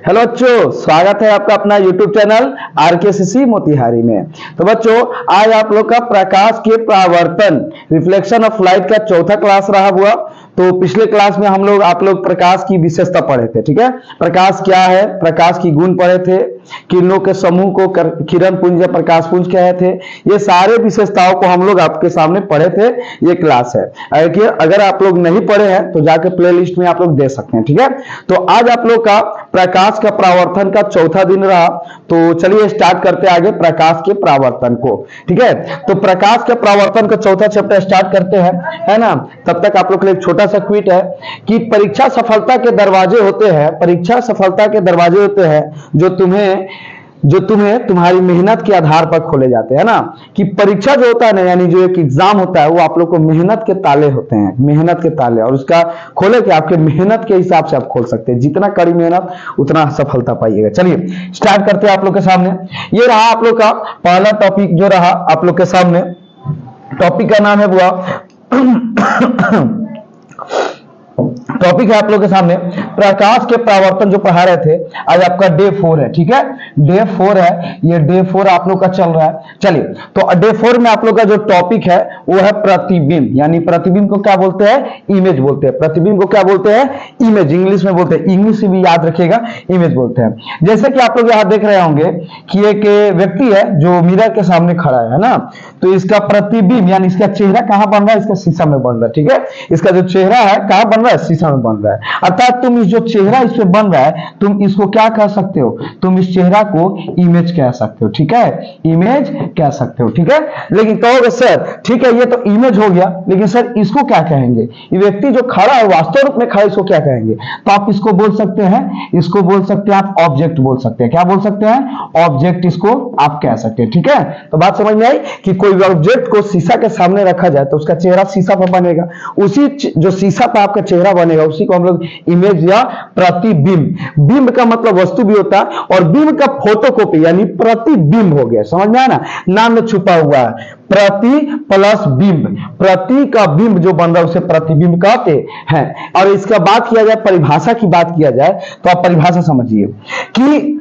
Hello बच्चों, स्वागत है आपका अपना YouTube चैनल RKCC मोतिहारी में। तो बच्चों, आज आप लोग का प्रकाश के परावर्तन रिफ्लेक्शन ऑफ लाइट का चौथा क्लास रहा हुआ। तो पिछले क्लास में हम लोग आप लोग प्रकाश की विशेषता पढ़े थे, ठीक है। प्रकाश क्या है, प्रकाश की गुण पढ़े थे, किरणों के समूह को किरण पुंज या प्रकाश पुंज कहे थे। ये सारे विशेषताओं को हम लोग आपके सामने पढ़े थे। ये क्लास है, अगर आप लोग नहीं पढ़े हैं तो जाके प्लेलिस्ट में आप लोग दे सकते हैं, ठीक है। तो आज आप लोग का प्रकाश का परावर्तन का चौथा दिन रहा। तो चलिए स्टार्ट करते हैं आगे प्रकाश के परावर्तन को, ठीक है। तो प्रकाश के परावर्तन का चौथा चैप्टर स्टार्ट करते हैं, है ना। तब तक आप लोग के लिए एक छोटा सा क्विज है कि परीक्षा सफलता के दरवाजे होते हैं, परीक्षा सफलता के दरवाजे होते हैं जो तुम्हें तुम्हारी मेहनत के आधार पर खोले जाते हैं ना। कि परीक्षा जो होता है ना, यानी जो एक एग्जाम होता है, वो आप लोग को मेहनत के ताले होते हैं, मेहनत के ताले, और उसका खोले के आपके मेहनत के हिसाब से आप खोल सकते हैं। जितना कड़ी मेहनत उतना सफलता पाइएगा। चलिए स्टार्ट करते हैं आप लोग के सामने। ये रहा आप लोग का पहला टॉपिक जो रहा आप लोग के सामने। टॉपिक का नाम है बुआ टॉपिक है आप लोग के सामने प्रकाश के परावर्तन जो पढ़ा रहे थे। आज आपका डे 4 है, ठीक है। डे 4 है, ये डे 4 आप लोग का चल रहा है। चलिए, तो डे 4 में आप लोग का जो टॉपिक है वो है प्रतिबिंब। यानी प्रतिबिंब को क्या बोलते हैं, इमेज बोलते हैं। प्रतिबिंब को क्या बोलते हैं, इमेज, इंग्लिश में बोलते हैं। इंग्लिश से भी याद रखिएगा, इमेज बोलते हैं। जैसे कि आप लोग यहाँ देख रहे होंगे कि एक व्यक्ति है जो मिरर के सामने खड़ा है ना। तो इसका प्रतिबिंब यानी इसका चेहरा कहाँ बन रहा है, इसका शीशा में बन रहा है, ठीक है। इसका जो चेहरा है कहाँ बन रहा है, शीशा में बन रहा है। अर्थात तुम इस जो चेहरा इस पे बन रहा है, तुम इसको क्या कह सकते हो, तुम इस चेहरा को इमेज कह सकते हो, ठीक है। इमेज कह सकते हो, ठीक है। लेकिन कहोगे सर ठीक है ये तो इमेज हो गया, लेकिन सर इसको क्या कहेंगे, ये व्यक्ति जो खड़ा है वास्तव रूप में खड़ा, इसको क्या कहेंगे। तो आप इसको बोल सकते हैं, इसको बोल सकते हैं आप ऑब्जेक्ट बोल सकते हैं। क्या बोल सकते हैं, ऑब्जेक्ट इसको आप कह सकते हैं, ठीक है। तो बात समझ में आई कि कोई ऑब्जेक्ट को शीशा के सामने रखा जाए तो उसका चेहरा शीशा पर बनेगा, उसी जो शीशा पर आपका चेहरा बनेगा उसी को हम लोग इमेज या प्रतिबिंब। बिंब का मतलब वस्तु भी होता है, और बिंब का फोटोकॉपी यानी प्रतिबिंब हो गया। समझ में आया ना, नाम में छुपा हुआ है प्रति प्लस बिंब। प्रति का बिंब जो बन रहा है उसे प्रतिबिंब कहते हैं। और इसका बात किया जाए, परिभाषा की बात किया जाए तो आप परिभाषा समझिए कि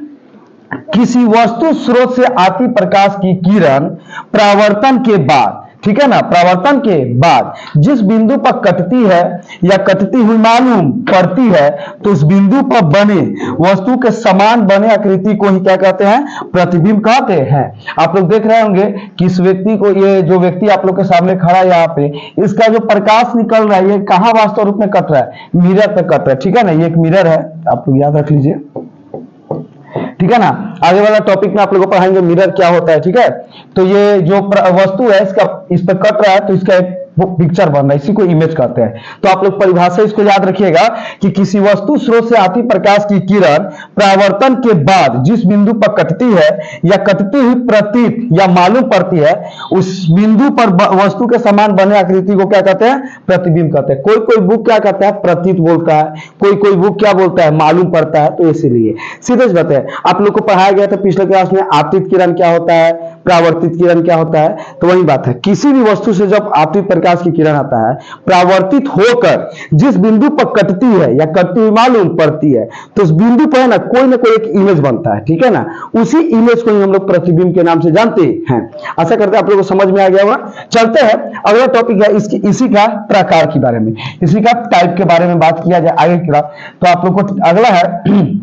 किसी वस्तु स्रोत से आती प्रकाश की किरण परावर्तन के बाद, ठीक है ना, परावर्तन के बाद जिस बिंदु पर कटती है या कटती हुई मालूम पड़ती है, तो उस बिंदु पर बने वस्तु के समान बने आकृति को ही क्या कहते हैं, प्रतिबिंब कहते हैं। आप लोग देख रहे होंगे कि इस व्यक्ति को, ये जो व्यक्ति आप लोग के सामने खड़ा है यहाँ पे, इसका जो प्रकाश निकल रहा है ये कहाँ वास्तव रूप में कट रहा है, मिरर पे कट रहा है, ठीक है ना। ये एक मिरर है, आप लोग याद रख लीजिए, ठीक है ना। आगे वाला टॉपिक में आप लोगों को पढ़ाएंगे मिरर क्या होता है, ठीक है। तो ये जो वस्तु है इसका इस पर कट रहा है तो इसका एक पिक्चर बन रहा है, इसी को इमेज कहते हैं। तो आप लोग परिभाषा इसको याद रखिएगा कि किसी वस्तु स्रोत से आती प्रकाश की किरण परावर्तन के बाद जिस बिंदु पर कटती है या कटती हुई प्रतीत या मालूम पड़ती है, उस बिंदु पर वस्तु के समान बने आकृति को क्या कहते हैं, प्रतिबिंब कहते हैं। कोई कोई बुक क्या कहता है, प्रतीत बोलता है, कोई कोई बुक क्या बोलता है, मालूम पड़ता है। तो इसीलिए सीधे बात है, आप लोग को पढ़ाया गया था पिछले क्लास में आपतित किरण क्या होता है, परावर्तित किरण क्या होता है। तो वही बात है, किसी भी वस्तु से जब आपतित प्रकाश की किरण आता है, परावर्तित होकर जिस बिंदु पर कटती है या कटती हुई मालूम पड़ती है, तो उस बिंदु पर ना कोई एक इमेज बनता है, ठीक है ना। उसी इमेज को ही हम लोग प्रतिबिंब के नाम से जानते हैं। आशा करते हैं आप लोगों को समझ में आ गया होगा। चलते हैं अगला टॉपिक है इसी का प्रकार के बारे में, इसी का टाइप के बारे में बात किया जाए आगे की। तो आप लोग को अगला है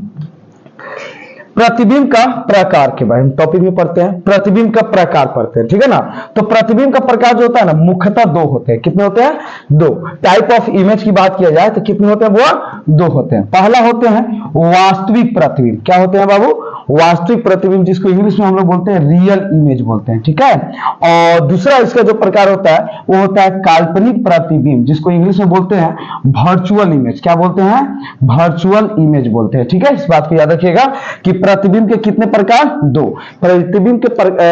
प्रतिबिंब का प्रकार के बारे में टॉपिक में पढ़ते हैं। प्रतिबिंब का प्रकार पढ़ते हैं, ठीक है ना। तो प्रतिबिंब का प्रकार जो होता है ना, मुख्यतः दो होते हैं। कितने होते हैं, दो। टाइप ऑफ इमेज की बात किया जाए तो कितने होते हैं, वो दो होते हैं। पहला होते हैं वास्तविक प्रतिबिंब। क्या होते हैं बाबू, वास्तविक प्रतिबिंब, जिसको इंग्लिश में हम लोग बोलते हैं रियल इमेज बोलते हैं, ठीक है। और दूसरा इसका जो प्रकार होता है वो होता है काल्पनिक प्रतिबिंब, जिसको इंग्लिश में बोलते हैं वर्चुअल इमेज। क्या बोलते हैं, वर्चुअल इमेज बोलते हैं, ठीक है। इस बात को याद रखिएगा कि प्रतिबिंब के कितने प्रकार, दो। प्रतिबिंब के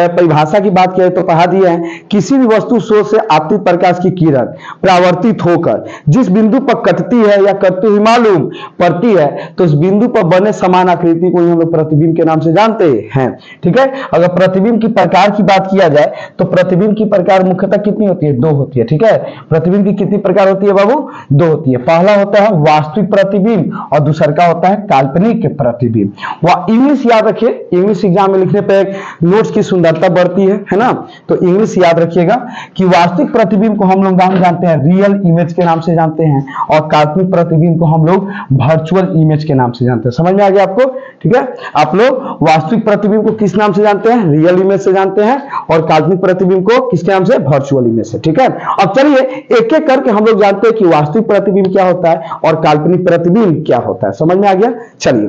परिभाषा की बात किया तो कहा दिया है किसी भी वस्तु स्रोत से आपतित प्रकाश की किरण परावर्तित होकर जिस बिंदु पर कटती है या कटती हुई मालूम पड़ती है, तो उस बिंदु पर बने समान आकृति को हम लोग प्रतिबिंब के के नाम से जानते हैं। ठीक है, अगर प्रतिबिंब की प्रकार की बात किया जाए तो प्रतिबिंब की प्रकार मुख्यतः कितनी होती है? 2 होती है। ठीक है, प्रतिबिंब की कितनी प्रकार होती है बाबू? 2 होती है। पहला होता है वास्तविक प्रतिबिंब और दूसरा का होता है काल्पनिक प्रतिबिंब। वह इंग्लिश याद रखिए, इंग्लिश एग्जाम में लिखने पर नोट्स की सुंदरता बढ़ती है ना, तो इंग्लिश याद रखिएगा कि वास्तविक प्रतिबिंब को हम लोग नाम जानते हैं रियल इमेज के नाम से जानते हैं और काल्पनिक प्रतिबिंब को हम लोग वर्चुअल इमेज के नाम से जानते हैं। समझ में आ गया आपको? ठीक है, आप लोग वास्तविक प्रतिबिंब को किस नाम से जानते हैं? रियल इमेज से जानते हैं और काल्पनिक प्रतिबिंब को किसके नाम से? वर्चुअल इमेज से। ठीक है, अब चलिए एक एक करके हम लोग जानते हैं कि वास्तविक प्रतिबिंब क्या होता है और काल्पनिक प्रतिबिंब क्या होता है। समझ में आ गया? चलिए,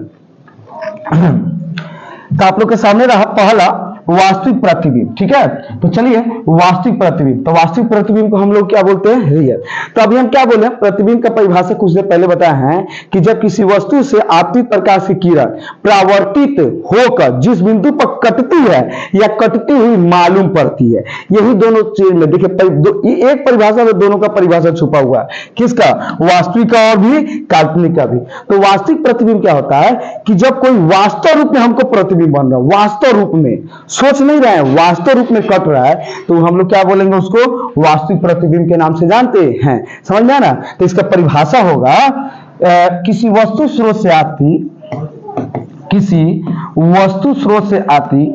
तो आप लोग के सामने रहा पहला वास्तविक प्रतिबिंब। ठीक है, तो चलिए वास्तविक प्रतिबिंब, तो वास्तविक प्रतिबिंब को हम लोग क्या बोलते हैं? रियल। तो अभी हम क्या बोले? प्रतिबिंब का परिभाषा कुछ देर पहले बताया है कि जब किसी वस्तु से आपतित प्रकाश की किरण परावर्तित होकर जिस बिंदु पर कटती है या कटती हुई मालूम पड़ती है, यही दोनों चीज में देखिए एक परिभाषा में दोनों का परिभाषा छुपा हुआ है। किसका? वास्तविक का और भी काल्पनिक का भी। तो वास्तविक प्रतिबिंब क्या होता है कि जब कोई वास्तव रूप में हमको प्रतिबिंब बन रहा है, वास्तव रूप में, सोच नहीं रहे हैं, वास्तव रूप में कट रहा है, तो हम लोग क्या बोलेंगे? उसको वास्तविक प्रतिबिंब के नाम से जानते हैं। समझ में आया ना? तो इसका परिभाषा होगा किसी वस्तु स्रोत से आती, किसी वस्तु स्रोत से आती,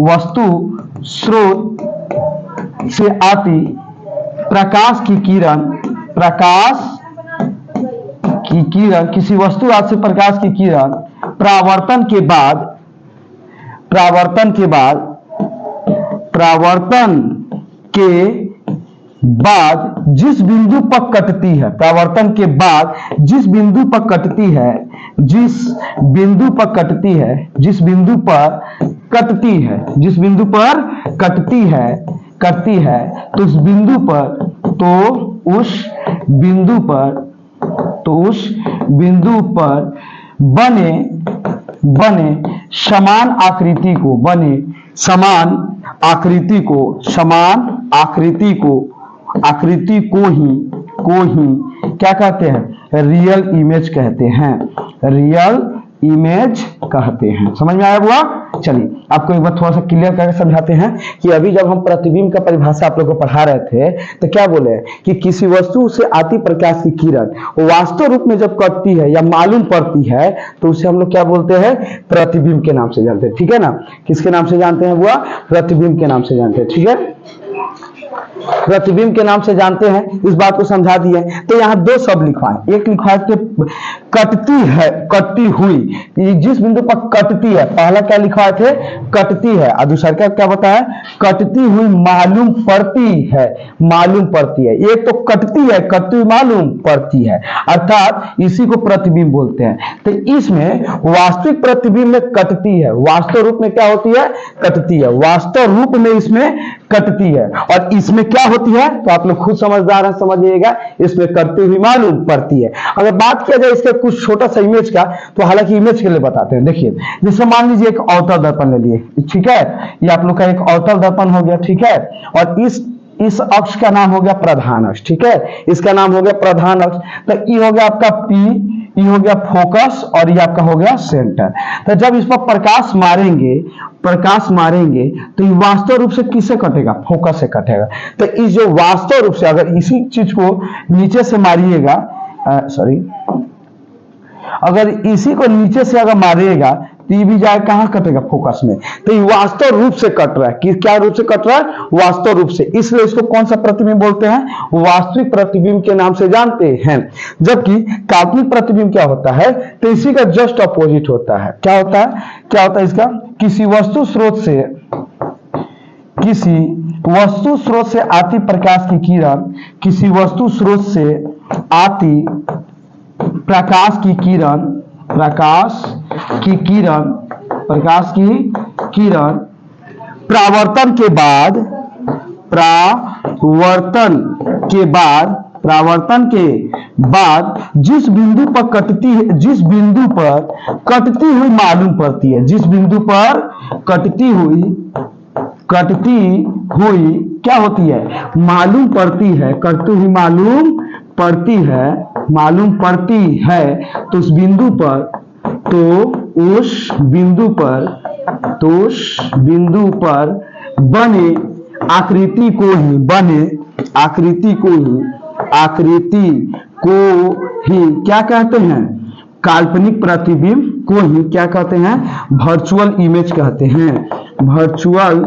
वस्तु स्रोत से आती प्रकाश की किरण, प्रकाश की किरण, किसी वस्तु से प्रकाश की किरण परावर्तन के बाद, परावर्तन के बाद, परावर्तन के बाद जिस बिंदु पर कटती है, परावर्तन के बाद जिस बिंदु पर कटती है, जिस बिंदु पर कटती है, जिस बिंदु पर कटती है, जिस बिंदु पर कटती है, करती है, तो उस बिंदु पर, तो उस बिंदु पर, तो उस बिंदु पर बने समान आकृति को, बने समान आकृति को, समान आकृति को, आकृति को ही क्या कहते हैं? रियल इमेज कहते हैं, रियल इमेज कहते हैं। समझ में आया हुआ? चलिए आपको एक बार थोड़ा सा क्लियर करके समझाते हैं कि अभी जब हम प्रतिबिंब का परिभाषा आप लोगों को पढ़ा रहे थे तो क्या बोले कि किसी वस्तु से आती प्रकाश की किरण वास्तव रूप में जब कटती है या मालूम पड़ती है तो उसे हम लोग क्या बोलते हैं? प्रतिबिंब के नाम से जानते हैं। ठीक है ना? किसके नाम से जानते हैं? वो प्रतिबिंब के नाम से जानते हैं। ठीक है, प्रतिबिंब के नाम से जानते हैं, इस बात को समझा दिए। तो यहाँ 2 शब्द लिखवाएं, एक लिखवाए थे कटती है, कटती हुई, जिस बिंदु पर कटती है, पहला क्या लिखवाए थे? कटती है, और दूसरा क्या क्या बताया? कटती हुई मालूम पड़ती है, मालूम पड़ती है। एक तो कटती है, कटती हुई मालूम पड़ती है, अर्थात इसी को प्रतिबिंब बोलते हैं। तो इसमें वास्तविक प्रतिबिंब में कटती है, वास्तव रूप में क्या होती है? कटती है, वास्तव रूप में इसमें कटती है, और इसमें क्या होती है? तो आप लोग खुद समझदार हैं, समझिएगा, इसमें करती हुई मालूम पड़ती है। अगर बात किया जाए इसके कुछ छोटा सा इमेज का, तो हालांकि इमेज के लिए बताते हैं। देखिए, जैसे मान लीजिए एक अवतल दर्पण ले लिए, ठीक है, ये आप लोग का एक अवतल दर्पण हो गया, ठीक है, और इस अक्ष का नाम हो गया प्रधान अक्ष, ठीक है, इसका नाम हो गया प्रधान अक्ष। तो ये हो गया आपका P, ये हो गया फोकस, और ये आपका हो गया सेंटर। तो जब इस पर प्रकाश मारेंगे, प्रकाश मारेंगे, तो ये वास्तव रूप से किससे कटेगा? फोकस से कटेगा। तो इस जो वास्तव रूप से अगर इसी चीज को नीचे से मारिएगा, अगर इसी को नीचे से अगर मारिएगा तो ये भी जाए कहां? कटेगा? फोकस में। तो ये वास्तव रूप से कट रहा है। कि क्या रूप से कट रहा है? वास्तव रूप से। इसलिए इसको कौन सा प्रतिबिंब बोलते हैं? वास्तविक प्रतिबिंब के नाम से जानते हैं। जबकि काल्पनिक प्रतिबिंब क्या होता है? तो इसी का जस्ट अपोजिट होता है। क्या होता है? क्या होता है इसका? किसी वस्तु स्रोत से, किसी वस्तु स्रोत से आती प्रकाश की किरण, किसी वस्तु स्रोत से आती प्रकाश की किरण, प्रकाश की किरण, प्रकाश की किरण परावर्तन के बाद, परावर्तन के बाद, परावर्तन के बाद जिस बिंदु पर कटती है, जिस बिंदु पर कटती हुई मालूम पड़ती है, जिस बिंदु पर कटती हुई क्या होती है? मालूम पड़ती है, कटती हुई मालूम पड़ती है, मालूम पड़ती है, तो उस बिंदु पर, तो उस बिंदु पर, तो उस बिंदु पर बने आकृति को ही, बने आकृति को ही, आकृति को ही क्या कहते हैं, काल्पनिक प्रतिबिंब को ही क्या कहते हैं, वर्चुअल इमेज कहते हैं, वर्चुअल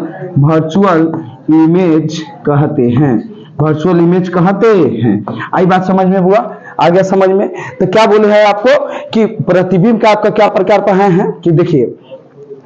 इमेज कहते हैं, वर्चुअल इमेज कहते हैं। आई बात समझ में हुआ, आ गया समझ में। तो क्या बोले हैं आपको कि प्रतिबिंब का आपका क्या प्रकार पढ़ाए हैं कि देखिए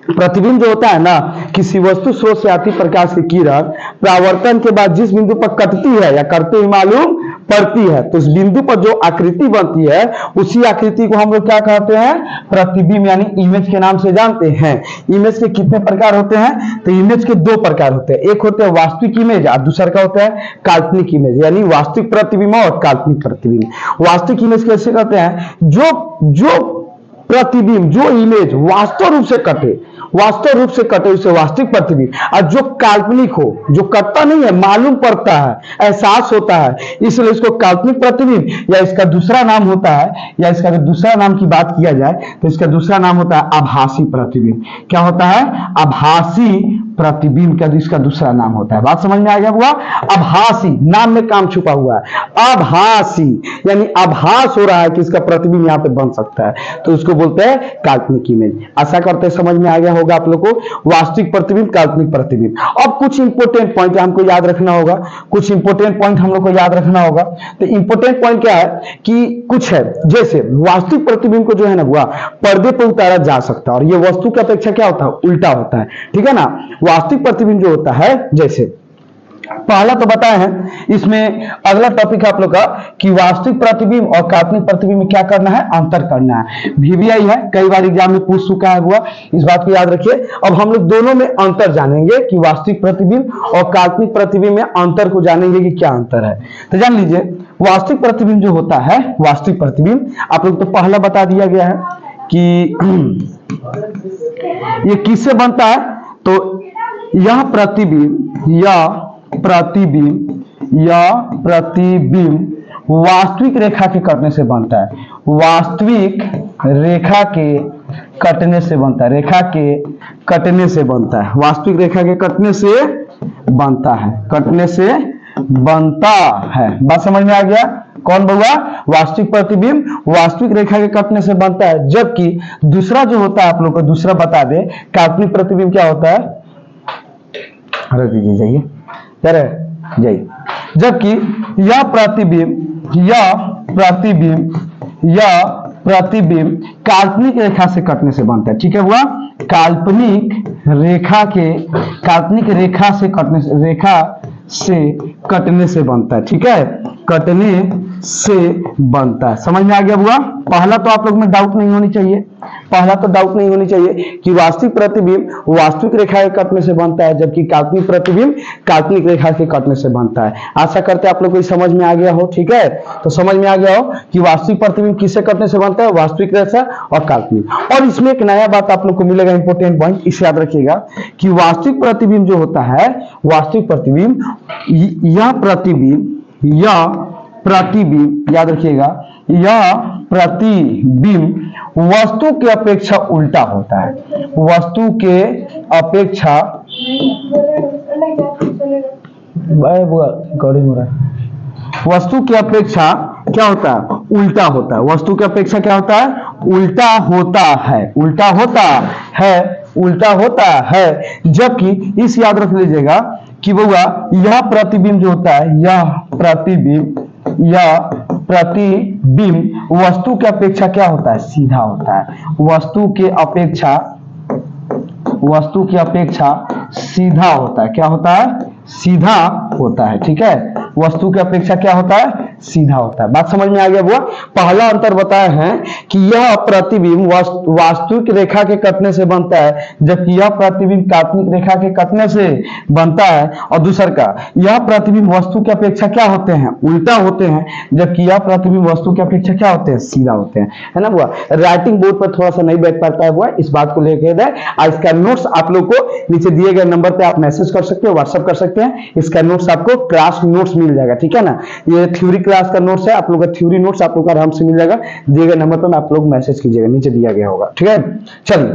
प्रतिबिंब जो होता है ना, किसी वस्तु स्रोत से आती प्रकाश की किरण परावर्तन के बाद जिस बिंदु पर कटती है या करते हुए मालूम पड़ती है, तो उस बिंदु पर जो आकृति बनती है उसी आकृति को हम लोग क्या कहते हैं, प्रतिबिंब यानी इमेज के नाम से जानते हैं। इमेज के कितने प्रकार होते हैं, तो इमेज के दो प्रकार होते हैं, एक होते हैं वास्तविक इमेज और दूसरा का होता है काल्पनिक इमेज, यानी वास्तविक प्रतिबिंब और काल्पनिक प्रतिबिंब। वास्तविक इमेज कैसे कहते हैं, जो प्रतिबिंब, जो इमेज वास्तव रूप से कटे, वास्तव रूप से कटे उसे वास्तविक प्रतिबिंब, और जो काल्पनिक हो, जो कटता नहीं है, मालूम पड़ता है, एहसास होता है, इसलिए इसको काल्पनिक प्रतिबिंब, या इसका दूसरा नाम होता है, या इसका अगर दूसरा नाम की बात किया जाए तो इसका दूसरा नाम होता है आभासी प्रतिबिंब। क्या होता है, आभासी प्रतिबिंब का इसका दूसरा नाम होता है। बात समझ में आ गया हुआ, आभासी, नाम में काम छुपा हुआ है, आभासी यानी आभास हो रहा है कि इसका प्रतिबिंब यहाँ पे बन सकता है, तो उसको बोलते हैं काल्पनिक इमेज। आशा करते हैं समझ में आ गया होगा आप लोग को, वास्तविक प्रतिबिंब, काल्पनिक प्रतिबिंब। अब कुछ इंपोर्टेंट पॉइंट हमको याद रखना होगा, कुछ इंपोर्टेंट पॉइंट हम लोग को याद रखना होगा। तो इंपोर्टेंट पॉइंट क्या है कि कुछ है, जैसे वास्तविक प्रतिबिंब को जो है ना हुआ पर्दे पर उतारा जा सकता है, और ये वस्तु की अपेक्षा क्या होता है, उल्टा होता है, ठीक है ना। वास्तविक प्रतिबिंब जो होता है, जैसे पहला तो बताए हैं, इसमें अगला टॉपिक है आप लोग का कि वास्तविक प्रतिबिंब और काल्पनिक प्रतिबिंब में क्या करना है, अंतर करना है। VVI है, कई बार एग्जाम में पूछ चुका है हुआ, इस बात को याद रखिए। अब हम लोग दोनों में अंतर जानेंगे कि वास्तविक प्रतिबिंब और काल्पनिक प्रतिबिंब में अंतर को जानेंगे कि क्या अंतर है। तो जान लीजिए, वास्तविक प्रतिबिंब जो होता है, वास्तविक प्रतिबिंब आप लोग तो पहला बता दिया गया है कि ये किससे बनता है, तो यह प्रतिबिंब वास्तविक रेखा के कटने से बनता है, वास्तविक रेखा के कटने से बनता है, रेखा के कटने से बनता है, वास्तविक रेखा के कटने से बनता है, कटने से बनता है। बात समझ में आ गया, कौन बउआ, वास्तविक प्रतिबिंब वास्तविक रेखा के कटने से बनता है। जबकि दूसरा जो होता है आप लोग को दूसरा बता दे, काल्पनिक प्रतिबिंब क्या होता है, अरे दीजिए जाइए, जाइए, जबकि यह प्रतिबिंब काल्पनिक रेखा से कटने से बनता है, ठीक है हुआ, काल्पनिक रेखा से कटने से बनता है, ठीक है, कटने से बनता है। समझ में आ गया हुआ। पहला तो आप लोग में डाउट नहीं होनी चाहिए, पहला तो डाउट नहीं होनी चाहिए कि वास्तविक प्रतिबिंब वास्तविक रेखा के कटने से बनता है, जबकि काल्पनिक प्रतिबिंब काल्पनिक रेखा के कटने से बनता है। आशा करते हैं आप लोग को समझ में आ गया हो, ठीक है। तो समझ में आ गया हो कि वास्तविक प्रतिबिंब किससे कटने से बनता है, वास्तविक रेखा और काल्पनिक। और इसमें एक नया बात आप लोग को मिलेगा, इंपोर्टेंट पॉइंट, इसे याद रखिएगा कि वास्तविक प्रतिबिंब जो होता है, वास्तविक प्रतिबिंब, यह प्रतिबिंब याद रखिएगा, यह प्रतिबिंब वस्तु के अपेक्षा उल्टा होता है, वस्तु के अपेक्षा, वस्तु की अपेक्षा क्या होता है, उल्टा होता है, वस्तु की अपेक्षा क्या होता है, उल्टा होता है, उल्टा होता है, उल्टा होता है। जबकि इस याद रख लीजिएगा कि बउआ यह प्रतिबिंब जो होता है, यह प्रतिबिंब वस्तु की अपेक्षा क्या होता है, सीधा होता है, वस्तु की अपेक्षा सीधा होता है, क्या होता है, सीधा होता है, ठीक है, वस्तु की अपेक्षा क्या होता है, सीधा होता है। बात समझ में आ गया हुआ। पहला अंतर बताए हैं कि यह प्रतिबिंब वास्तविक रेखा के कटने से बनता है, जबकि यह प्रतिबिंब काल्पनिक रेखा के कटने से बनता है। और दूसरा का, यह प्रतिबिंब वस्तु की अपेक्षा क्या होते हैं, उल्टा होते हैं, जबकि यह प्रतिबिंब वस्तु की अपेक्षा क्या होते हैं, सीधा होते हैं, है ना बुआ। राइटिंग बोर्ड पर थोड़ा सा नहीं बैठ पाता है बुआ, इस बात को लेकर दे। इसका नोट्स आप लोग को नीचे दिए गए नंबर पे आप मैसेज कर सकते हो, व्हाट्सएप कर सकते हैं, इसका नोट्स आपको क्लास नोट्स मिल जाएगा, ठीक है ना। ये थ्योरी क्लास का नोट्स है, आप लोग का थ्योरी नोट्स आप लोग का आराम से मिल जाएगा। दिए गए नंबर पर आप लोग मैसेज कीजिएगा, नीचे दिया गया होगा, ठीक है। चलिए,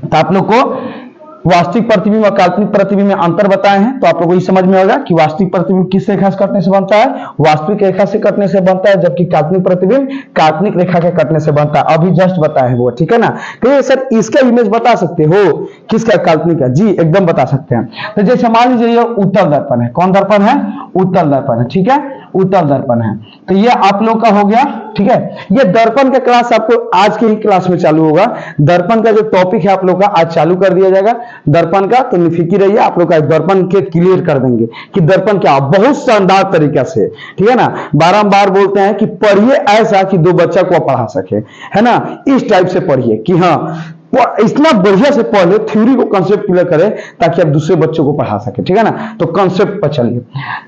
तो आप लोग को वास्तविक प्रतिबिंब और काल्पनिक प्रतिबिंब में अंतर बताए हैं, तो आप लोगों को ये समझ में होगा कि वास्तविक प्रतिबिंब किस रेखा से कटने से बनता है, वास्तविक रेखा से कटने से बनता है, जबकि काल्पनिक प्रतिबिंब काल्पनिक रेखा के कटने से बनता है। अभी जस्ट बताए हैं वो, ठीक है ना। कहिए सर इसका इमेज बता सकते हो किसका, काल्पनिक का? जी एकदम बता सकते हैं। तो जैसे मान लीजिए ये उत्तल दर्पण है, कौन दर्पण है? उत्तल दर्पण है, ठीक है, उत्तल दर्पण है। तो ये आप लोग का हो गया, ठीक है। ये दर्पण का क्लास आपको आज के ही क्लास में चालू होगा। दर्पण का जो टॉपिक है आप लोग का आज चालू कर दिया जाएगा दर्पण का, तो निफिकी रहिए, आप लोग का दर्पण के क्लियर कर देंगे कि दर्पण क्या, बहुत शानदार तरीका से, ठीक है ना। बारंबार बोलते हैं कि पढ़िए ऐसा कि दो बच्चा को पढ़ा सके, है ना, इस टाइप से पढ़िए कि हाँ इतना बढ़िया से पढ़े, थ्योरी को कंसेप्ट क्लियर करें ताकि आप दूसरे बच्चों को पढ़ा सके, ठीक है ना। तो कंसेप्ट पर चलिए।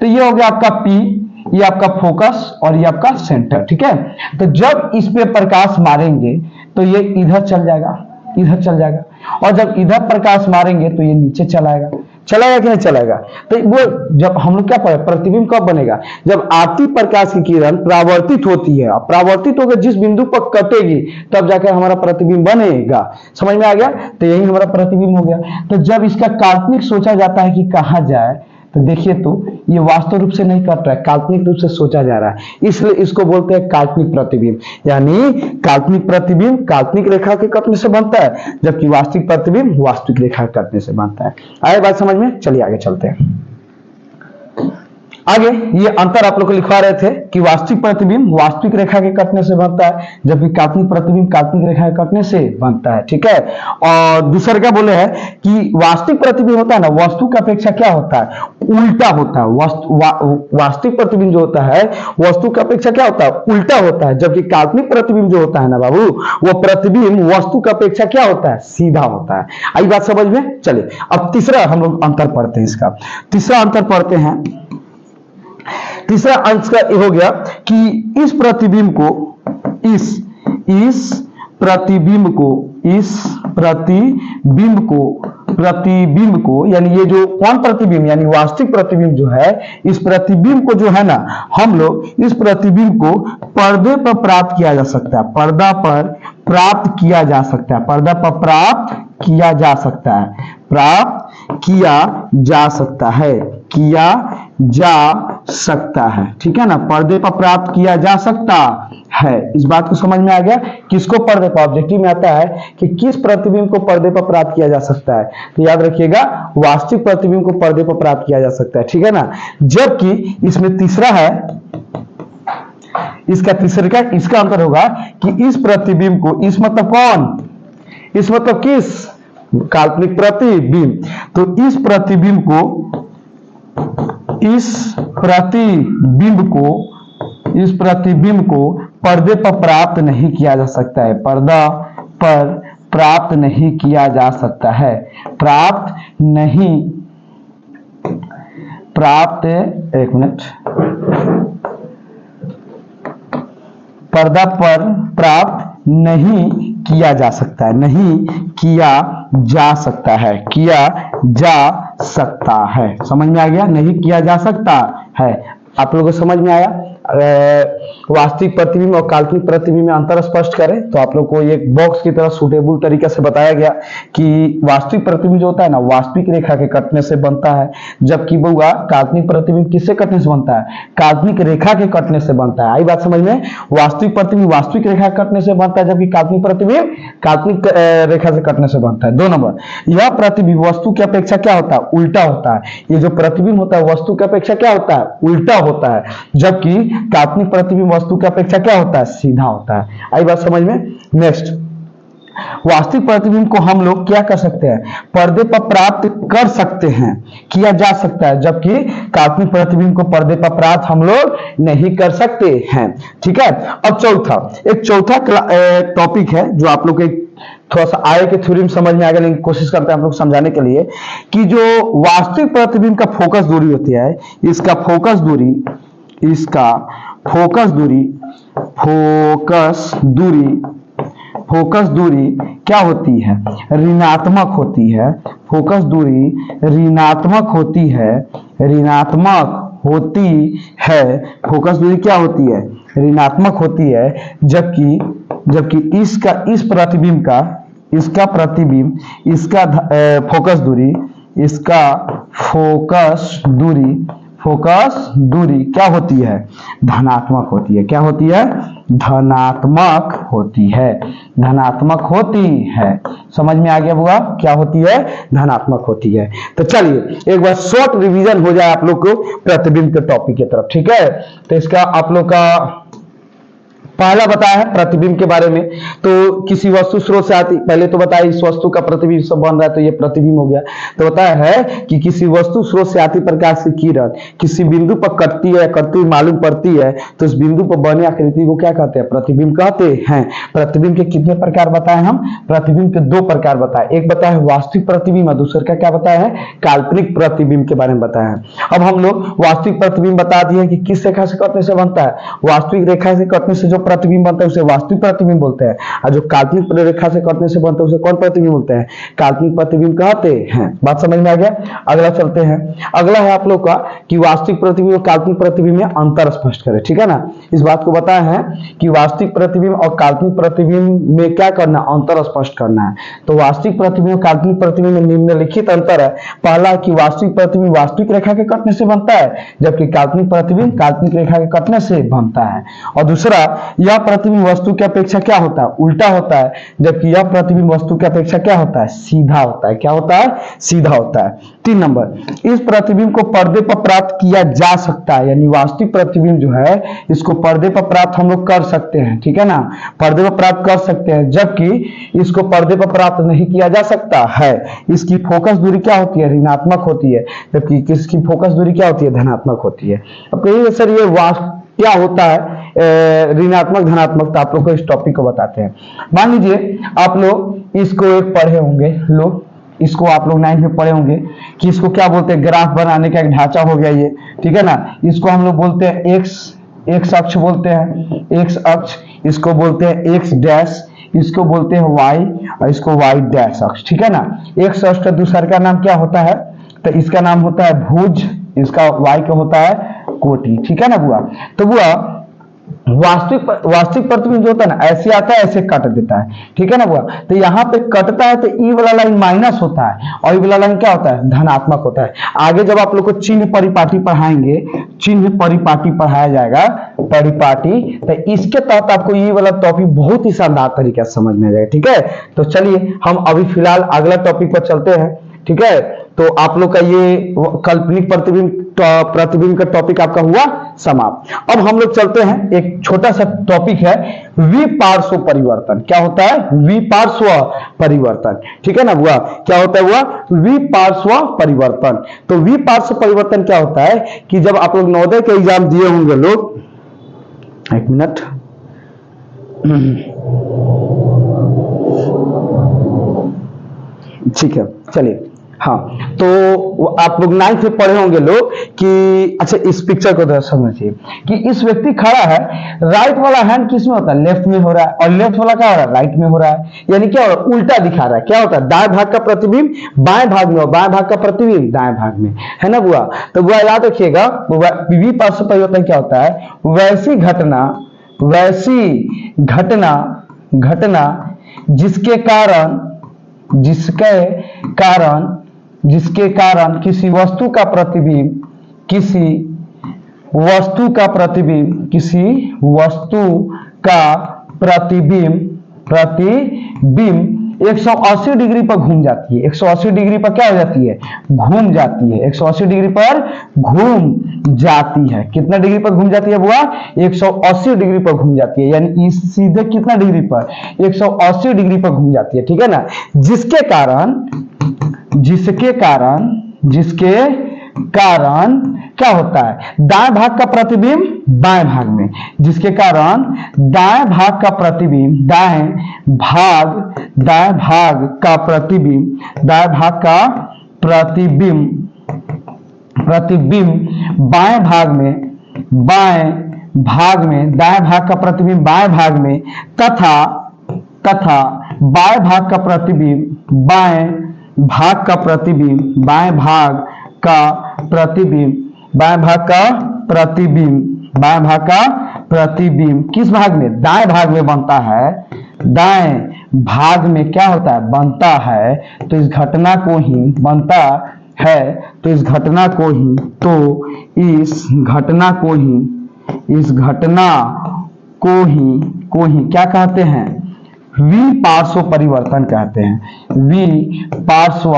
तो ये हो गया आपका पी, ये आपका फोकस और ये आपका सेंटर, ठीक है। तो जब इस पे प्रकाश मारेंगे तो ये इधर चल जाएगा, इधर चल जाएगा, और जब इधर प्रकाश मारेंगे तो ये नीचे चलाएगा, चलाएगा कि नहीं चलाएगा। तो वो जब हम लोग क्या पढ़े, प्रतिबिंब कब बनेगा, जब आती प्रकाश की किरण परावर्तित होती है, परावर्तित होकर जिस बिंदु पर कटेगी तब जाकर हमारा प्रतिबिंब बनेगा। समझ में आ गया? तो यही हमारा प्रतिबिंब हो गया। तो जब इसका काल्पनिक सोचा जाता है कि कहाँ जाए, तो देखिए तो ये वास्तव रूप से नहीं कट रहा है, काल्पनिक रूप से सोचा जा रहा है, इसलिए इसको बोलते हैं काल्पनिक प्रतिबिंब। यानी काल्पनिक प्रतिबिंब काल्पनिक रेखा के कटने से बनता है, जबकि वास्तविक प्रतिबिंब वास्तविक रेखा के कटने से बनता है। आए बात समझ में? चलिए आगे चलते हैं। आगे ये अंतर आप लोग को लिखवा रहे थे कि वास्तविक प्रतिबिंब वास्तविक रेखा के कटने से बनता है, जबकि काल्पनिक प्रतिबिंब काल्पनिक रेखा के कटने से बनता है, ठीक है। और दूसरा क्या बोले हैं कि वास्तविक प्रतिबिंब होता है ना, वस्तु की अपेक्षा क्या होता है, उल्टा होता है। वास्तविक प्रतिबिंब जो होता है वस्तु की अपेक्षा क्या होता है, उल्टा होता है, जबकि काल्पनिक प्रतिबिंब जो होता है ना बाबू, वो प्रतिबिंब वस्तु की अपेक्षा क्या होता है, सीधा होता है। आई बात समझ में? चलिए अब तीसरा हम लोग अंतर पढ़ते हैं, इसका तीसरा अंतर पढ़ते हैं। तीसरा अंश का हो गया कि इस प्रतिबिंब को यानी ये जो कौन प्रतिबिंब यानी वास्तविक प्रतिबिंब जो है, इस प्रतिबिंब को जो है ना, हम लोग इस प्रतिबिंब को पर्दे पर प्राप्त किया जा सकता है, पर्दा पर प्राप्त किया जा सकता है, पर्दा पर प्राप्त किया जा सकता है, प्राप्त किया जा सकता है, किया जा सकता है, ठीक है ना। पर्दे पर प्राप्त किया जा सकता है, इस बात को समझ में आ गया। किसको पर्दे पर, ऑब्जेक्टिव में आता है कि किस प्रतिबिंब को पर्दे पर प्राप्त किया जा सकता है, तो याद रखिएगा वास्तविक प्रतिबिंब को पर्दे पर प्राप्त किया जा सकता है, ठीक है ना। जबकि इसमें तीसरा है, इसका तीसरे का इसका अंतर होगा कि इस प्रतिबिंब को, इस मतलब कौन, इस मतलब किस, काल्पनिक प्रतिबिंब, तो इस प्रतिबिंब को पर्दे पर प्राप्त नहीं किया जा सकता है, पर्दा पर प्राप्त नहीं किया जा सकता है, एक मिनट, पर्दा पर प्राप्त नहीं किया जा सकता है, नहीं किया जा सकता है, किया जा सकता है। समझ में आ गया? नहीं किया जा सकता है। आप लोगों को समझ में आया? वास्तविक प्रतिबिंब और काल्पनिक प्रतिबिंब में अंतर स्पष्ट करें तो आप लोग को एक बॉक्स की तरह सूटेबल तरीके से बताया गया कि वास्तविक प्रतिबिंब जो होता है ना, वास्तविक रेखा के कटने से बनता है, जबकि बउआ काल्पनिक प्रतिबिंब किससे कटने से बनता है, काल्पनिक रेखा के कटने से बनता है। आई बात समझ में? वास्तविक प्रतिबिंब वास्तविक रेखा के कटने से बनता है, जबकि काल्पनिक प्रतिबिंब काल्पनिक रेखा से कटने से बनता है। 2 नंबर, यह प्रतिबिंब वस्तु की अपेक्षा क्या होता है, उल्टा होता है। ये जो प्रतिबिंब होता है वस्तु की अपेक्षा क्या होता है, उल्टा होता है, जबकि काल्पनिक प्रतिबिंब वस्तु की अपेक्षा क्या होता है, सीधा होता है। आई बात समझ में? नेक्स्ट, वास्तविक प्रतिबिंब को हम लोग क्या कर सकते हैं, पर्दे पर प्राप्त कर सकते हैं, किया जा सकता है, जबकि काल्पनिक प्रतिबिंब को पर्दे पर प्राप्त हम लोग नहीं कर सकते हैं, ठीक है। अब चौथा टॉपिक है जो आप लोग के थोड़ा सा आए के थ्योरी में समझ में आ गया, लेकिन कोशिश करते हैं हम लोग समझाने के लिए कि जो वास्तविक प्रतिबिंब का फोकस दूरी होती है, इसका फोकस दूरी फोकस दूरी क्या होती है, ऋणात्मक होती है। फोकस दूरी ऋणात्मक होती है, ऋणात्मक होती है। फोकस दूरी क्या होती है, ऋणात्मक होती है। जबकि इसका इस प्रतिबिंब का, इसका प्रतिबिंब, इसका फोकस दूरी, इसका फोकस दूरी क्या होती है, धनात्मक होती है। क्या होती है, धनात्मक होती है। धनात्मक होती है। समझ में आ गया बुआ, क्या होती है, धनात्मक होती है। तो चलिए एक बार शॉर्ट रिवीजन हो जाए आप लोग को प्रतिबिंब के टॉपिक की तरफ, ठीक है। तो इसका आप लोग का पहला बताया है प्रतिबिंब के बारे में। तो किसी वस्तु स्रोत से आती, पहले तो बताया इस वस्तु का प्रतिबिंब सब बन रहा है, तो ये प्रतिबिंब हो गया। तो बताया है कि किसी वस्तु स्रोत से आती प्रकाश की किरण किसी बिंदु पर कटती है, कटती मालूम पड़ती है, तो उस बिंदु पर बने आकृति को क्या कहते हैं, प्रतिबिंब कहते हैं। प्रतिबिंब के कितने प्रकार बताए हम, प्रतिबिंब के दो प्रकार बताए। एक बताया है वास्तविक प्रतिबिंब और दूसरे का क्या बताया है, काल्पनिक प्रतिबिंब के बारे में बताया है। अब हम लोग वास्तविक प्रतिबिंब बता दिए कि किस रेखा से कटने से बनता है। वास्तविक रेखा से कटने से जो प्रतिबिंब बनता है उसे वास्तविक प्रतिबिंब बोलते हैं, और जो काल्पनिक रेखा से कटने से बनता है उसे कौन प्रतिबिंब बोलते हैं, काल्पनिक प्रतिबिंब कहते हैं। बात समझ में आ गया। अगला चलते हैं। अगला है आप लोग का कि वास्तविक प्रतिबिंब और काल्पनिक प्रतिबिंब में अंतर स्पष्ट करें, ठीक है ना। इस बात को बताया है कि वास्तविक प्रतिबिंब और काल्पनिक प्रतिबिंब में क्या करना, अंतर स्पष्ट करना है। तो वास्तविक प्रतिबिंब और काल्पनिक प्रतिबिंब में निम्नलिखित अंतर है। पहला कि वास्तविक प्रतिबिंब वास्तविक रेखा के कटने से बनता है, जबकि काल्पनिक प्रतिबिंब काल्पनिक रेखा के कटने से बनता है। और दूसरा, यह प्रतिबिंब वस्तु की अपेक्षा क्या होता है, उल्टा होता है, जबकि यह प्रतिबिंब वस्तु की अपेक्षा क्या होता है, सीधा होता है। क्या होता है, सीधा होता है। 3 नंबर, इस प्रतिबिंब को पर्दे पर प्राप्त किया जा सकता है, यानी वास्तविक प्रतिबिंब जो है इसको पर्दे पर प्राप्त हम लोग कर सकते हैं, ठीक है ना, पर्दे पर प्राप्त कर सकते हैं, जबकि इसको पर्दे पर प्राप्त नहीं किया जा सकता है। इसकी फोकस दूरी क्या होती है, ऋणात्मक होती है, जबकि इसकी फोकस दूरी क्या होती है, धनात्मक होती है। अब कहिए सर ये क्या होता है ऋणात्मक धनात्मक, तो आप लोग को इस टॉपिक को बताते हैं। मान लीजिए आप लोग इसको एक पढ़े होंगे, लो इसको आप लोग 9th में पढ़े होंगे कि इसको क्या बोलते हैं, ग्राफ बनाने का एक ढांचा हो गया ये, ठीक है ना। इसको हम लोग बोलते हैं एक्स अक्ष बोलते हैं, एक्स अक्ष, इसको बोलते हैं एक्स डैश, इसको बोलते हैं वाई, और इसको वाई डैश अक्ष, ठीक है ना। एक्स अक्ष का दूसरा का नाम क्या होता है, तो इसका नाम होता है भुज, इसका वाई का होता है कोटि, ठीक है ना बुआ। तो बुआ वास्तविक प्रतिबिंब जो होता है ना, ऐसे आता है ऐसे कट देता है, ठीक है ना बुआ। तो यहाँ पे कटता है तो ई वाला लाइन माइनस होता है और ई वाला लाइन क्या होता है, धनात्मक होता है। आगे जब आप लोग को चिन्ह परिपाटी पढ़ाएंगे, चिन्ह परिपाटी पढ़ाया जाएगा, परिपाटी, तो इसके तहत आपको ये वाला टॉपिक बहुत ही शानदार तरीके से समझ में आ जाएगा, ठीक है। तो चलिए हम अभी फिलहाल अगला टॉपिक पर चलते हैं, ठीक है। तो आप लोग का ये काल्पनिक प्रतिबिंब का टॉपिक आपका हुआ समाप्त। अब हम लोग चलते हैं, एक छोटा सा टॉपिक है विपार्श्व परिवर्तन। क्या होता है, विपार्श्व परिवर्तन, ठीक है ना बुआ। क्या होता है बुआ, विपार्श्व परिवर्तन। तो विपार्श्व परिवर्तन क्या होता है कि जब आप लोग नवोदय के एग्जाम दिए होंगे लोग, एक मिनट, ठीक है चलिए, हाँ, तो आप लोग 9th में पढ़े होंगे लोग कि, अच्छा इस पिक्चर को समझिए कि इस व्यक्ति खड़ा है, राइट वाला हैंड किस में होता है, लेफ्ट में हो रहा है, और लेफ्ट वाला क्या हो रहा है, राइट में हो रहा है। यानी क्या हो रहा है, उल्टा दिखा रहा है। क्या होता है, दाएं भाग का प्रतिबिंब बाएं भाग में और बाएं भाग का प्रतिबिंब दाएं भाग में, है ना बुआ। तो बुआ याद रखिएगा, विपार्श्व परिवर्तन क्या होता है, वैसी घटना जिसके कारण किसी वस्तु का प्रतिबिंब 180 डिग्री पर घूम जाती है। 180 डिग्री पर क्या हो जाती है, घूम जाती है। 180 डिग्री पर घूम जाती है। कितना डिग्री पर घूम जाती है बुआ, 180 डिग्री पर घूम जाती है। यानी सीधे कितना डिग्री पर, 180 डिग्री पर घूम जाती है, ठीक है ना। जिसके कारण क्या होता है, दाएं भाग का प्रतिबिंब बाएं भाग में, जिसके कारण दाएं भाग का प्रतिबिंब बाएं भाग में, दाएं भाग का प्रतिबिंब बाएं भाग में, तथा तथा बाएं भाग का प्रतिबिंब बाएं भाग का प्रतिबिंब बाएं भाग का प्रतिबिंब बाएं भाग का प्रतिबिंब बाएं भाग का प्रतिबिंब किस भाग में? दाएं भाग में बनता है। दाएं भाग में क्या होता है? बनता है। तो इस घटना को ही बनता है, तो इस घटना को ही क्या कहते हैं? विपार्श्व परिवर्तन कहते हैं। विपार्श्व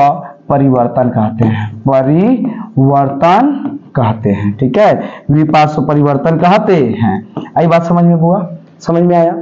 परिवर्तन कहते हैं। परिवर्तन कहते हैं। ठीक है, विपार्श्व परिवर्तन कहते हैं। आई बात समझ में हुआ? समझ में आया?